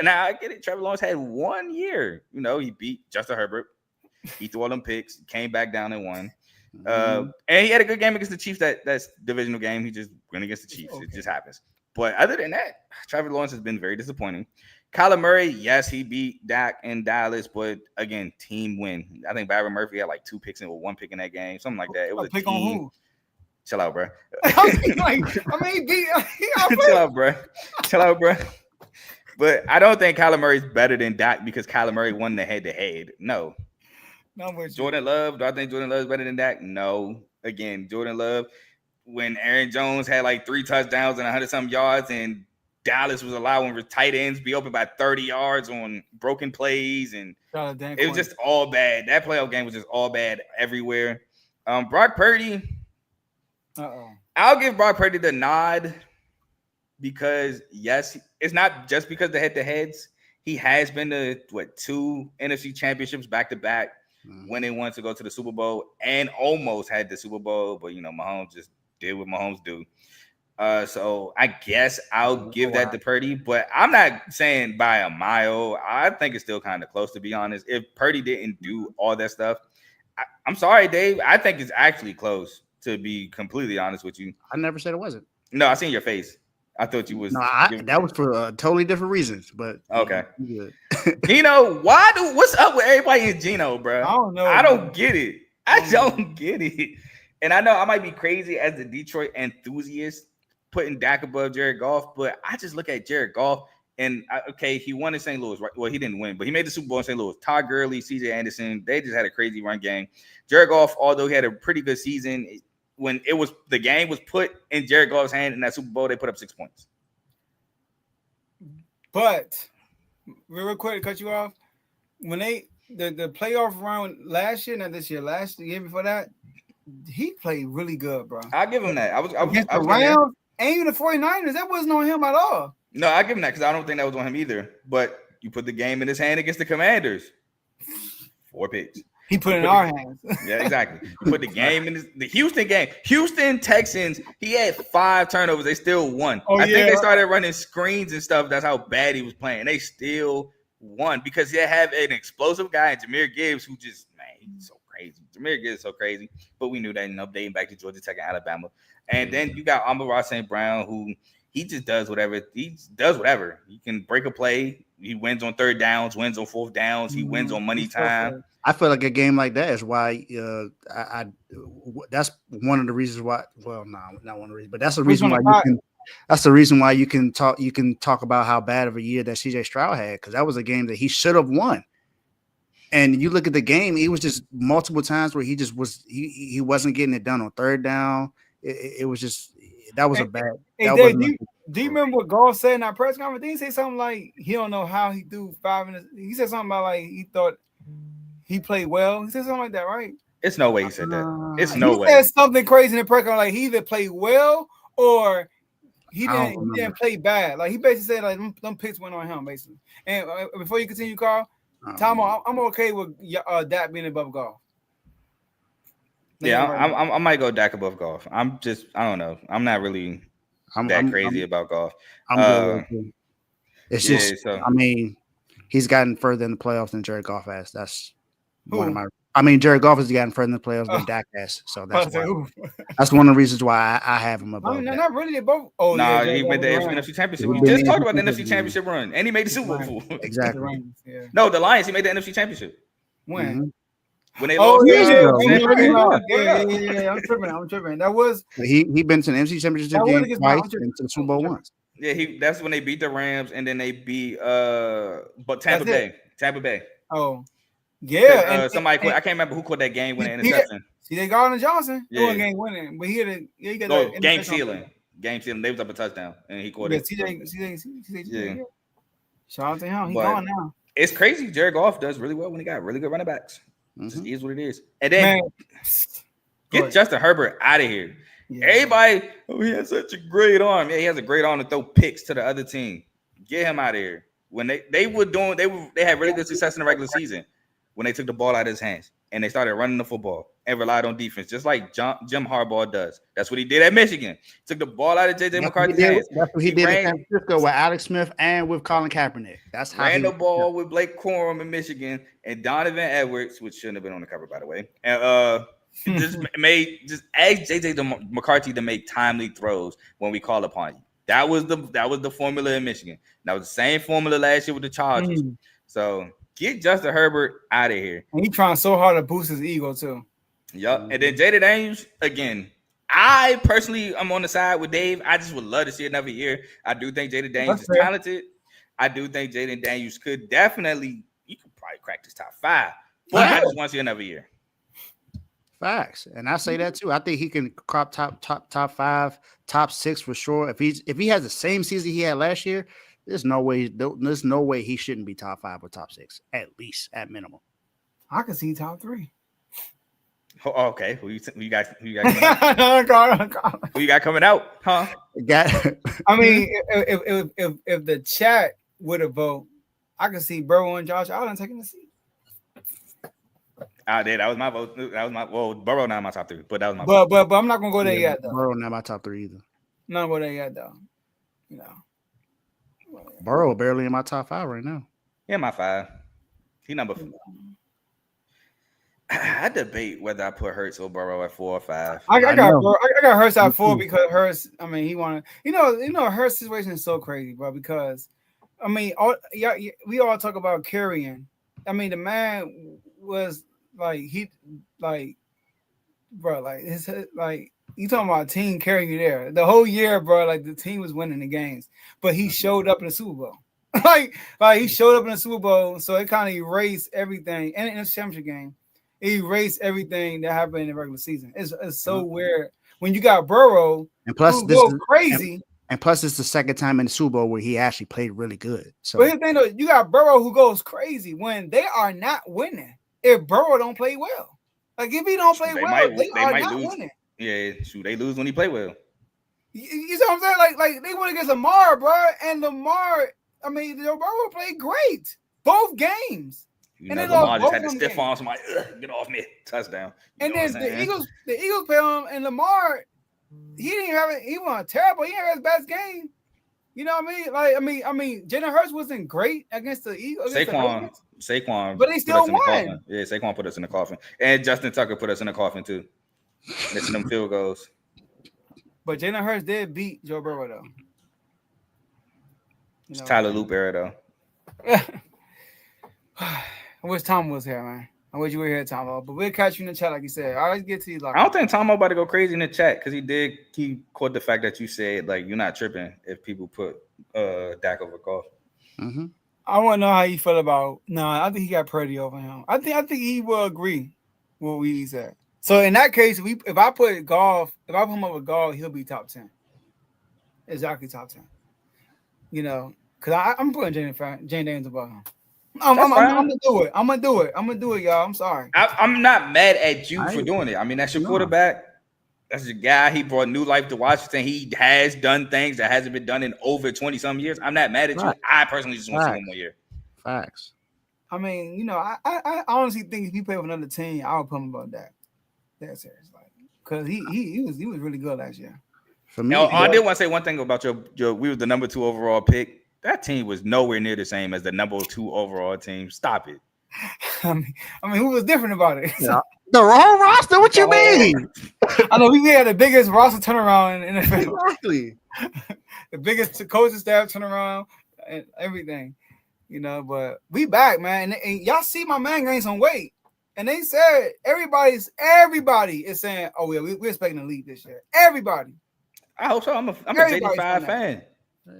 Now I get it. Trevor Lawrence had 1 year. You know, he beat Justin Herbert. He threw all them picks, came back down and won. And he had a good game against the Chiefs. That's divisional game. He just went against the Chiefs. Okay. It just happens. But other than that, Trevor Lawrence has been very disappointing. Kyler Murray, yes, he beat Dak in Dallas, but again, team win. I think Byron Murphy had like 2 picks and 1 pick in that game, something like that. It was a pick team. On who? Chill out, bro. Chill out, bro. But I don't think Kyler Murray's better than Dak because Kyler Murray won the head-to-head. No. Jordan Love, do I think Jordan Love is better than Dak? No. Again, Jordan Love, when Aaron Jones had like 3 touchdowns and 100-something yards and Dallas was allowing tight ends be open by 30 yards on broken plays, and it was just all bad. That playoff game was just all bad everywhere. Brock Purdy, I'll give Brock Purdy the nod because, yes, it's not just because the head-to-heads. He has been to, 2 NFC championships back-to-back when they wanted to go to the Super Bowl and almost had the Super Bowl, but, you know, Mahomes just did what Mahomes do. So I guess I'll give that to Purdy, but I'm not saying by a mile. I think it's still kind of close, to be honest. If Purdy didn't do all that stuff, I'm sorry, Dave. I think it's actually close, to be completely honest with you. I never said it wasn't. No, I seen your face. I thought you was. No, that was for totally different reasons, but okay. Gino, what's up with everybody in Gino, bro? I don't know. I don't get it. I don't get it. And I know I might be crazy as the Detroit enthusiast, putting Dak above Jared Goff, but I just look at Jared Goff and he won in St. Louis, right? Well, he didn't win, but he made the Super Bowl in St. Louis. Todd Gurley, CJ Anderson, they just had a crazy run game. Jared Goff, although he had a pretty good season, when the game was put in Jared Goff's hand in that Super Bowl, they put up 6 points. But real quick to cut you off, when the playoff round last year, not this year, last year before that, he played really good, bro. I'll give him that. I was the Rams and even the 49ers, that wasn't on him at all. No, I give him that because I don't think that was on him either. But you put the game in his hand against the Commanders. 4 picks. He put it in our hands. Yeah, exactly. You put the game in the Houston game. Houston Texans, he had 5 turnovers. They still won. I think they started running screens and stuff. That's how bad he was playing. They still won because they have an explosive guy, Jahmyr Gibbs, who just, man, he's so crazy. Jahmyr Gibbs is so crazy. But we knew that, dating back to Georgia Tech and Alabama. And then you got Amon-Ra St. Brown, who he just does whatever. He does whatever. He can break a play. He wins on 3rd downs, wins on 4th downs. He wins on money time. I feel like a game like that is why that's one of the reasons why. Well, no, not one of the reasons, but that's the reason why you can. That's the reason why you can talk. You can talk about how bad of a year that CJ Stroud had, because that was a game that he should have won. And you look at the game; it was just multiple times where he just was. He wasn't getting it done on 3rd down. It was just that was a bad. Do you remember what Goff said in that press conference? Did he say something like he don't know how he threw 5 minutes? He said something about like he thought he played well. He said something like that, right? It's no way he said that. It's no way. He said something crazy in the press conference, like he either played well or he didn't play bad. Like he basically said, like them picks went on him, basically. And before you continue, Carl, Tomo, I'm okay with Dak being above Goff. Yeah, I might go Dak above Goff. I don't know. I'm not really that crazy about Goff. It's just, I mean, he's gotten further in the playoffs than Jared Goff has. Jared Goff has gotten further in the playoffs than Dak has, so that's why. That's one of the reasons why I have him above. Not really. They both. Oh, nah, yeah, he went to the NFC Championship. We been just in talked about the NFC NFC Championship run, and he made the Super Bowl. Exactly. Yeah. No, the Lions. He made the NFC Championship. When? When they Oh lost. Yeah. I'm tripping. That was he been to the NFC Championship game twice and to the Super Bowl once. Yeah, that's when they beat the Rams, and then they beat Tampa Bay. Oh, yeah. And somebody I can't remember who caught that game winning interception. See, they Gardner Johnson Yeah, game winning, but he got that game sealing. Game sealing. They was up a touchdown, and he caught it. CJ. Shout out to him. He's gone now. It's crazy. Jared Goff does really well when he got really good running backs. Just is what it is. And then get Justin Herbert out of here. Yeah. Everybody, he has such a great arm. Yeah, he has a great arm to throw picks to the other team. Get him out of here. When they had really good success in the regular season when they took the ball out of his hands and they started running the football and relied on defense, just like Jim Harbaugh does. That's what he did at Michigan. Took the ball out of J.J. McCarthy's hands. That's what he did at San Francisco with Alex Smith and with Colin Kaepernick. That's how ran the ball with Blake Corum in Michigan and Donovan Edwards, which shouldn't have been on the cover, by the way. And just ask J.J. McCarthy to make timely throws when we call upon you. That was the formula in Michigan. That was the same formula last year with the Chargers. So get Justin Herbert out of here. And he's trying so hard to boost his ego too. Yep. And then Jaden Daniels, again, I personally am on the side with Dave. I just would love to see another year. I do think Jaden Daniels is talented. I do think Jaden Daniels could probably crack this top 5. But I just want to see another year. Facts, and I say that too. I think he can crop top 5, top 6 for sure. If he has the same season he had last year, there's no way he shouldn't be top 5 or top 6 at least at minimum. I can see top 3. Oh, okay, who you got coming out? Who you got coming out? Huh? I mean, if the chat would have voted, I could see Burrow and Josh Allen taking the seat. I did. That was my vote. Burrow not my top 3, but that was my vote. But I'm not gonna go there yet though. Burrow not my top 3 either. Not go there yet though. You know. Burrow barely in my top 5 right now. Yeah, my 5. He number 4. I debate whether I put Hurts or Burrow at 4 or 5. I got Hurts at 4 because Hurts. I mean, he wanted. You know, Hurts' situation is so crazy, bro. Because I mean, we all talk about carrying. I mean, the man was. You talking about a team carrying you there the whole year, bro. Like the team was winning the games, but he showed up in the Super Bowl. like he showed up in the Super Bowl, so it kind of erased everything. And in the championship game, it erased everything that happened in the regular season. It's so weird when you got Burrow and plus this is crazy. And plus, it's the second time in the Super Bowl where he actually played really good. So, but here's the thing, though, you got Burrow who goes crazy when they are not winning. If Burrow don't play well, like if he don't play well, they are not winning. Yeah, they lose when he play well. You know what I'm saying? Like they went against Lamar, bro, and Lamar. I mean, Burrow played great both games. And then Lamar just had to stiff arm somebody. Get off me, touchdown. And then the Eagles play him, and Lamar, he didn't have it. He won terrible. He didn't have his best game. You know what I mean? I mean, Jalen Hurts wasn't great against the Eagles. Saquon, but they still won. Yeah, Saquon put us in the coffin, and Justin Tucker put us in the coffin too. Missing them field goals. But Jalen Hurts did beat Joe Burrow though. It's Tyler Loop era though. I wish Tom was here, man. I wish you were here, Tomo. But we'll catch you in the chat, like you said. All right, get to you. I don't think Tomo about to go crazy in the chat because he caught the fact that you said like you're not tripping if people put Dak over Goff. Mm-hmm. I want to know how you feel about. No, I think he got Purdy over him. I think he will agree with what we said. So in that case, if I put him up with Goff, he'll be top 10. Exactly top 10. You know, because I'm putting Jane Daniels above him. I'm gonna do it. I'm gonna do it, y'all. I'm sorry. I'm not mad at you for doing it. I mean, that's your quarterback. That's your guy. He brought new life to Washington. He has done things that hasn't been done in over 20-some years. I'm not mad at you. I personally just want to see one more year. Facts. I mean, you know, I honestly think if he played with another team, I would put him above that. That's serious, like, because he was really good last year. For me, I did want to say one thing about your. We were the number 2 overall pick. That team was nowhere near the same as the number 2 overall team. Stop it. I mean, who was different about it? Yeah. The whole roster? What you mean? I know we had the biggest roster turnaround in NFL. Exactly. The biggest coaching staff turnaround and everything, you know. But we back, man. And y'all see my man gained some weight. And they said everybody is saying, oh, yeah, we're expecting to lead this year. Everybody. I hope so. I'm a JD5 fan.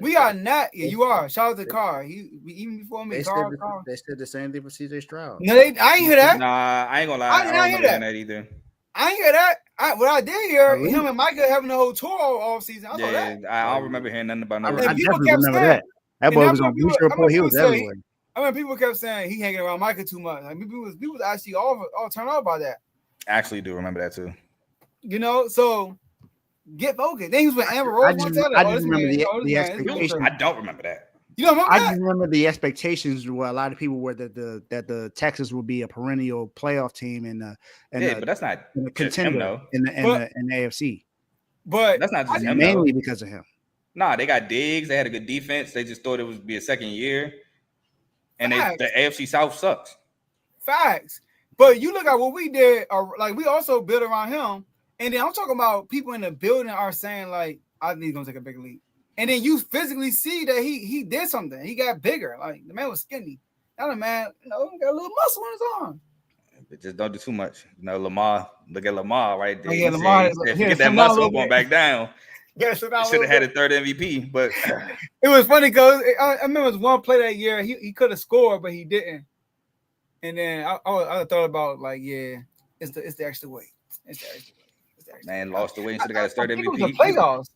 We are not. Yeah, you are. Shout out to Carr. Even before me, They Carr. said the same thing for CJ Stroud. No, I ain't hear that. Nah, I ain't gonna lie. I don't remember that either. I ain't hear that. What I did hear, him and Micah having the whole tour all season. I saw that. I don't remember hearing nothing about no. I definitely remember that. That boy was on Bleacher Report. He was everywhere. I mean, people kept saying he hanging around Micah too much. Like, people was actually all turned off by that. I actually do remember that too. You know, so get focused. Then he was with Amber Rose. I just remember the expectations. I don't remember that. You don't remember I that? just remember the expectations were a lot of people were that the Texans would be a perennial playoff team but that's not a contender in the AFC. But that's not just him, mainly because of him. Nah, they got Diggs. They had a good defense. They just thought it would be a second year, and the AFC South sucks. Facts. But you look at what we did. Like we also built around him, and then I'm talking about people in the building are saying like, I think he's gonna take a big leap. And then you physically see that he did something. He got bigger. Like the man was skinny. Now the man, got a little muscle on his arm. But just don't do too much. Lamar. Look at Lamar right there. Oh, yeah, Lamar. Get that muscle going back down. Yeah, should have had a third MVP. But it was funny because I remember it was one play that year. He could have scored, but he didn't. And then I thought about like, yeah, it's the extra weight. It's the extra weight. Man lost the weight and should have got his third MVP. It was the playoffs.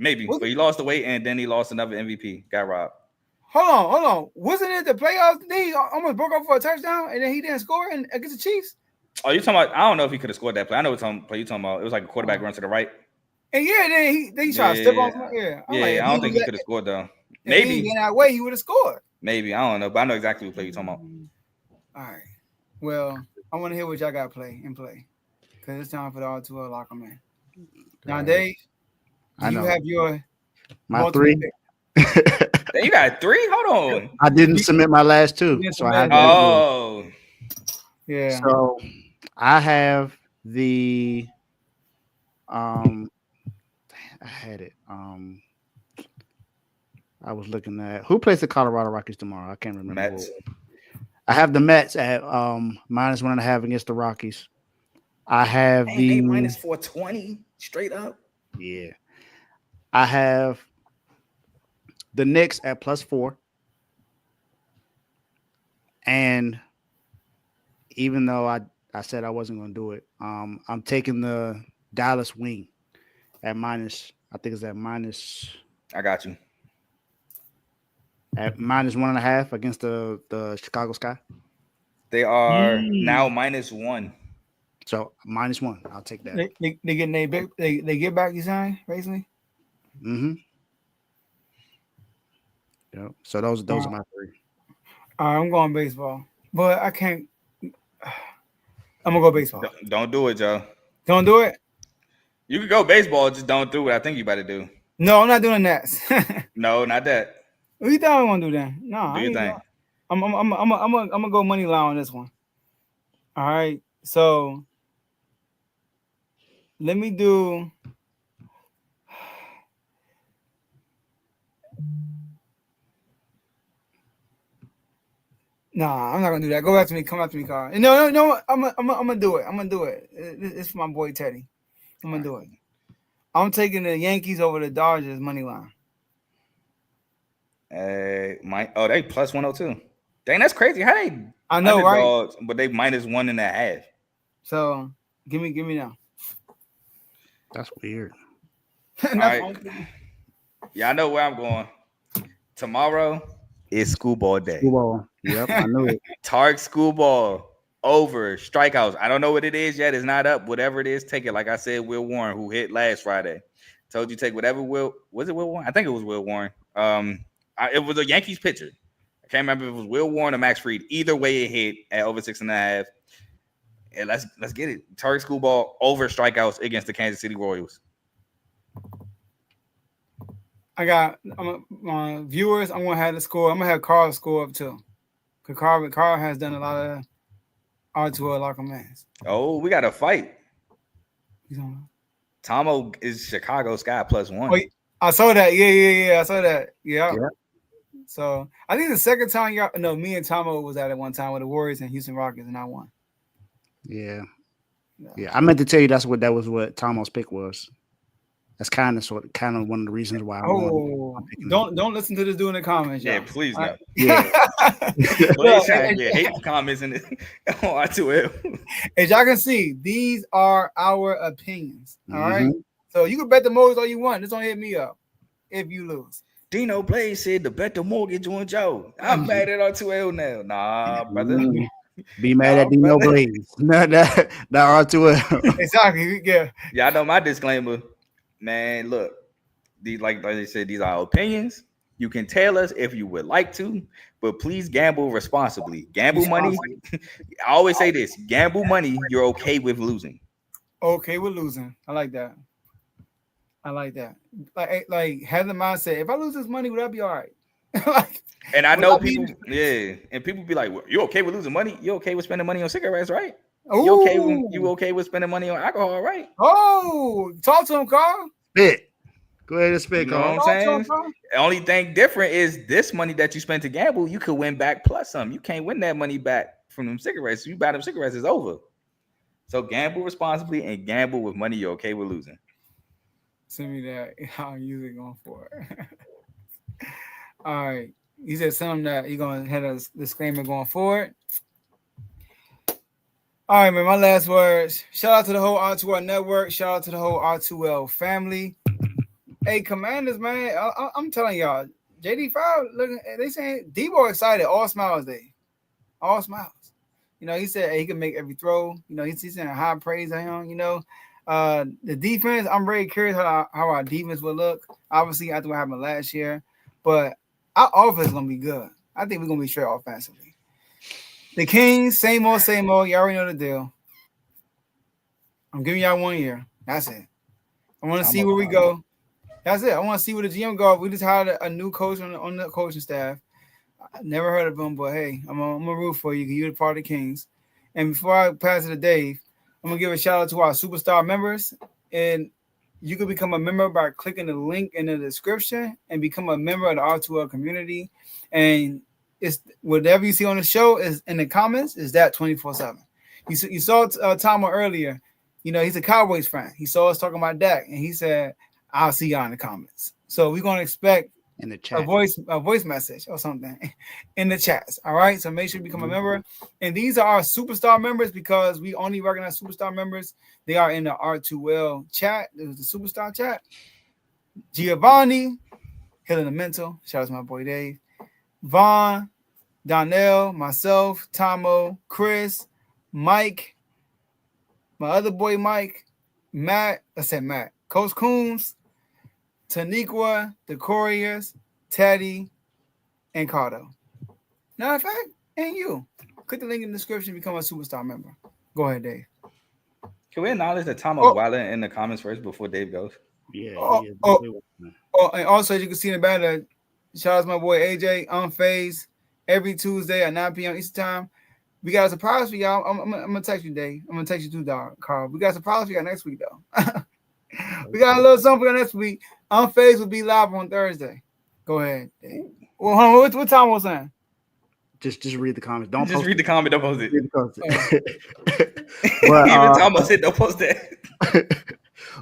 Maybe, but he lost the weight and then he lost another MVP. Got robbed. Hold on. Wasn't it the playoffs? Then he almost broke up for a touchdown and then he didn't score against the Chiefs. Oh, you talking about? I don't know if he could have scored that play. I know what play you talking about. It was like a quarterback run to the right. And then he tried to step on someone. Yeah, I don't think he could have scored though. Maybe in that way he would have scored. Maybe, I don't know, but I know exactly what play you talking about. All right. Well, I want to hear what y'all got play because it's time for the R2L locker man. Now, Dave, you have my three? You got three? Hold on. I didn't submit my last two. So I had yeah. So I have the I had it. I was looking at who plays the Colorado Rockies tomorrow. I can't remember. Mets. I have the Mets at -1.5 against the Rockies. I have the -420 straight up. Yeah. I have the Knicks at +4. And even though I said I wasn't going to do it, I'm taking the Dallas wing at minus. I think it's at minus. I got you. At -1.5 against the Chicago Sky. They are now -1. So -1. I'll take that. They get back, you saying, basically? Mm-hmm. Yep. So those are my three. All right, I'm going baseball. But I can't. I'm gonna go baseball. Don't do it, Joe. Don't do it. You can go baseball, just don't do what I think you about to do. No, I'm not doing that. No, not that. What you think I'm gonna do then? No, do you think? I'm gonna go money line on this one. All right, so let me do. Nah, I'm not gonna do that. Go back to me. Come back to me, Carl. No. I'm gonna do it. I'm gonna do it. It's for my boy Teddy. I'm gonna do it. I'm taking the Yankees over the Dodgers money line. They +102. Dang, that's crazy. How they? I know, right? But they -1.5. So give me now. That's weird. All right. Yeah, I know where I'm going. Tomorrow is schoolball day. Schoolball. Yep, I knew it. Target schoolball over strikeouts. I don't know what it is yet. It's not up. Whatever it is, take it. Like I said, Will Warren, who hit last Friday, told you take whatever. Was it Will Warren? I think it was Will Warren. It was a Yankees pitcher. I can't remember if it was Will Warren or Max Fried. Either way, it hit at over 6.5. And let's get it. Target schoolball over strikeouts against the Kansas City Royals. I got my viewers. I'm gonna have the score. I'm gonna have Carl score up too, Because Carl has done a lot of R2L lock commands. Oh, we got a fight. He's on. Tomo is Chicago Sky +1. Oh, I saw that. Yeah. I saw that. Yeah. So I think the second time me and Tomo was at it one time with the Warriors and Houston Rockets, and I won. Yeah. I meant to tell you that was what Tomo's pick was. That's kind of one of the reasons why. Don't listen to this dude in the comments. Yeah, y'all. please no. Yeah. Well, hate comments in on R2L. As y'all can see, these are our opinions. All right. Mm-hmm. So you can bet the mortgage all you want. Just don't hit me up if you lose. Dino Blaze said to bet the mortgage on Joe. I'm mad at R2L now. Nah, brother. Be mad at Dino Blaze. Not R2L. Exactly. Yeah. Yeah, I know my disclaimer. Man, look, these like they said, these are opinions. You can tell us if you would like to, but please gamble responsibly. Gamble money. I always say this: gamble money. You're okay with losing. Okay with losing. I like that. Like have the mindset. If I lose this money, would I be all right? And I know people, and people be like, well, "You okay with losing money? You okay with spending money on cigarettes, right? You okay with spending money on alcohol, right?" Oh, talk to him, Carl. Spit. Go ahead and spit, You know Carl. what I'm saying? The only thing different is this money that you spend to gamble, you could win back plus some. You can't win that money back from them cigarettes. You buy them cigarettes, it's over. So gamble responsibly and gamble with money you're okay with losing. Send me that. I'm usually going for it. All right. He said something that you're going to have a disclaimer going forward. All right, man. My last words. Shout out to the whole R2L network. Shout out to the whole R2L family. Hey, Commanders, man. I'm telling y'all, JD5, looking, they saying Debo excited. All smiles day. All smiles. You know, he said he can make every throw. You know, he's saying high praise on him. You know, the defense, I'm very curious how our defense will look. Obviously, after what happened last year. But our offense is going to be good. I think we're going to be straight offensively. The Kings, same old. You already know the deal. I'm giving y'all 1 year. That's it. I want to see where we go. That's it. I want to see where the GM go. We just hired a new coach on the coaching staff. I never heard of him, but hey, I'm going to root for you because you're the part of the Kings. And before I pass it to Dave, I'm going to give a shout out to our superstar members. And you can become a member by clicking the link in the description and become a member of the R2L community. And it's whatever you see on the show is in the comments is that 24/7. You saw Tomo earlier. You know, he's a Cowboys fan. He saw us talking about DAK, and he said, "I'll see y'all in the comments." So we're gonna expect in the chat a voice message or something in the chats. All right. So make sure you become a member. And these are our superstar members because we only recognize superstar members. They are in the R2L chat. There's the superstar chat. Giovanni, Healing the Mental. Shout out to my boy Dave. Vaughn, Donnell, myself, Tomo, Chris, Mike, my other boy Mike, Matt, Coach Coombs, Taniqua, the Couriers, Teddy, and Cardo. Matter of fact, and you. Click the link in the description, become a superstar member. Go ahead, Dave. Can we acknowledge that Tomo's wilding in the comments first before Dave goes? Yeah. And also, as you can see in the banner, shout out to my boy AJ, Unfazed, every Tuesday at 9 p.m. Eastern Time. We got a surprise for y'all. I'm going to text you, Dave. I'm going to text you too, dog, Carl. We got a surprise for y'all next week, though. We got a little something for next week. Unfazed will be live on Thursday. Go ahead, Dave. Well, hold on, what time was that? Just read the comments. Don't just read the comment. Don't post it. But, even Tomo said don't post that.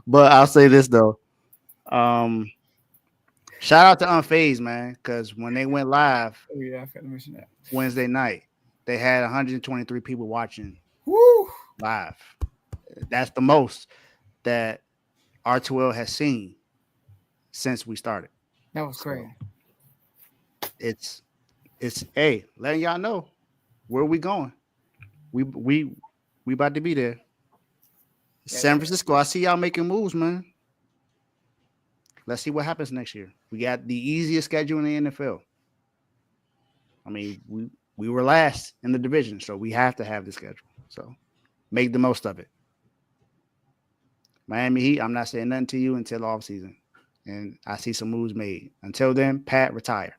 But I'll say this though. Shout out to Unfazed, man, because when they went live, I forgot to mention that Wednesday night, they had 123 people watching. Woo! Live. That's the most that R2L has seen since we started. That was crazy. It's hey, letting y'all know where we going. We about to be there. San Francisco, I see y'all making moves, man. Let's see what happens next year. We got the easiest schedule in the NFL. I mean, we were last in the division, so we have to have the schedule. So make the most of it. Miami Heat, I'm not saying nothing to you until off season. And I see some moves made. Until then, Pat, retire.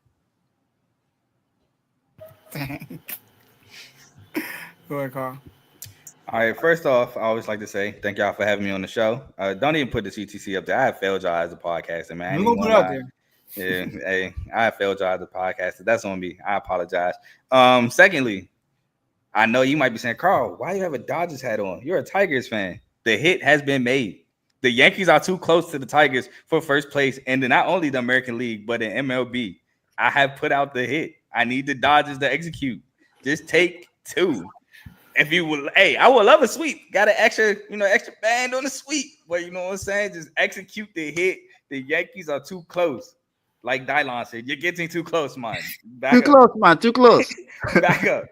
Dang. Go ahead, Carl. All right, first off, I always like to say thank y'all for having me on the show. Don't even put the CTC up there. I have failed y'all as a podcaster, man. We're going to put it out there. Yeah, hey, I have failed y'all as a podcaster. That's on me. I apologize. Secondly, I know you might be saying, Carl, why do you have a Dodgers hat on? You're a Tigers fan. The hit has been made. The Yankees are too close to the Tigers for first place, and then not only the American League, but in MLB. I have put out the hit. I need the Dodgers to execute. Just take 2. If you will, hey, I would love a sweep. Got an extra band on the sweep. But you know what I'm saying? Just execute the hit. The Yankees are too close. Like Dylon said, you're getting too close, man. Too close. Back up.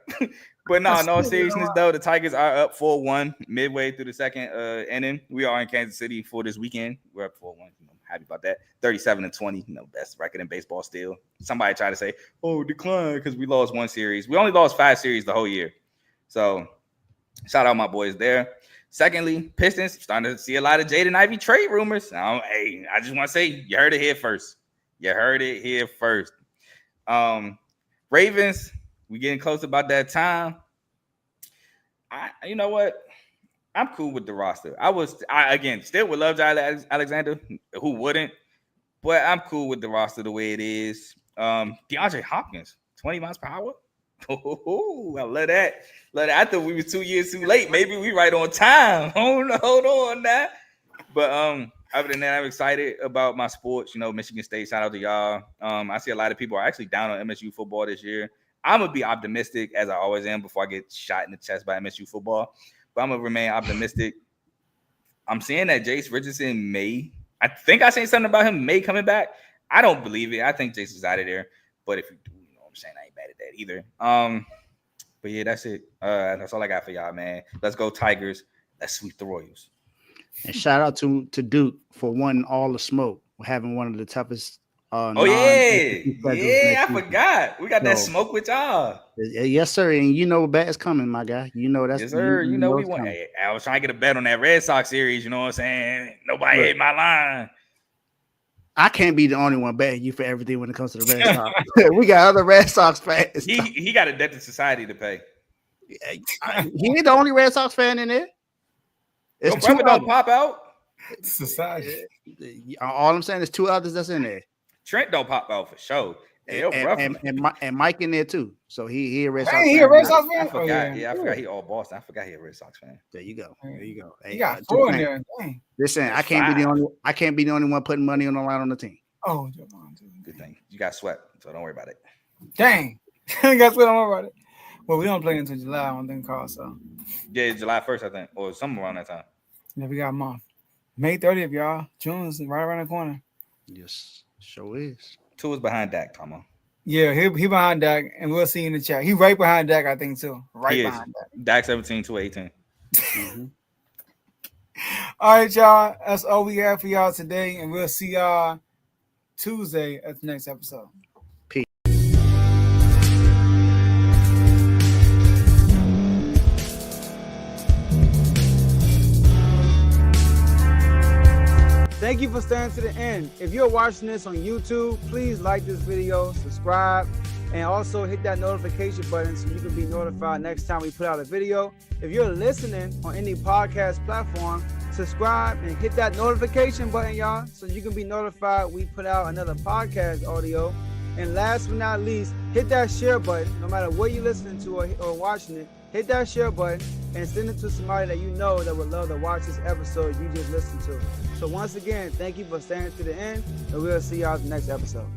But no seriousness though, the Tigers are up 4-1 midway through the second inning. We are in Kansas City for this weekend. We're up 4-1. Happy about that. 37-20, best record in baseball still. Somebody tried to say, oh, decline because we lost 1 series. We only lost 5 series the whole year. So shout out my boys there. Secondly, Pistons starting to see a lot of Jaden Ivey trade rumors. I just want to say you heard it here first. Ravens, we getting close about that time. You know what? I'm cool with the roster. I again still would love Jair Alexander. Who wouldn't? But I'm cool with the roster the way it is. DeAndre Hopkins, 20 miles per hour. Oh, I love that. I thought we were 2 years too late. Maybe we right on time. Hold on now. But other than that, I'm excited about my sports. Michigan State, shout out to y'all. I see a lot of people are actually down on MSU football this year. I'm going to be optimistic, as I always am, before I get shot in the chest by MSU football. But I'm going to remain optimistic. I'm seeing that Jace Richardson I think I seen something about him coming back. I don't believe it. I think Jace is out of there. But if you do, you know what I'm saying, I ain't mad at that either. But yeah, that's it. That's all I got for y'all, man. Let's go Tigers. Let's sweep the Royals. And shout out to Duke for winning all the smoke, having one of the toughest. I forgot. We got that smoke with y'all. Yes, sir. And bad is coming, my guy. That's yes, sir. We won. Hey, I was trying to get a bet on that Red Sox series. You know what I'm saying? Nobody hit my line. I can't be the only one betting you for everything when it comes to the Red Sox. We got other Red Sox fans. He got a debt to society to pay. He ain't the only Red Sox fan in there. Your brother don't pop out. Society. All I'm saying is 2 others that's in there. Trent don't pop out for sure. And Mike in there too. So he a Red Sox fan. He a Red Sox fan? I forgot. I forgot he all Boston. I forgot he a Red Sox fan. There you go. Hey, he got 4 in there. Dang. Listen, I can't be the only one putting money on the line on the team. Oh, good thing. You got sweat, so don't worry about it. Dang. Guess what? Don't worry about it. Well, we don't play until July, I don't think, Carl. So yeah, July 1st, I think, or somewhere around that time. Yeah, we got a month. May 30th, y'all. June's right around the corner. Yes, sure is. 2 is behind DAK, Tomo. Yeah, he behind DAK, and we'll see in the chat. He right behind DAK, I think, too. Right behind DAK. DAK 17 to 18. Mm-hmm. All right, y'all. That's all we have for y'all today, and we'll see y'all Tuesday at the next episode. Peace. Thank you for staying to the end. If you're watching this on YouTube, please like this video, subscribe, and also hit that notification button so you can be notified next time we put out a video. If you're listening on any podcast platform, subscribe and hit that notification button, y'all, so you can be notified we put out another podcast audio. And last but not least, hit that share button. No matter what you're listening to or watching it, hit that share button and send it to somebody that you know that would love to watch this episode you just listened to. So once again, thank you for staying to the end, and we'll see y'all in the next episode.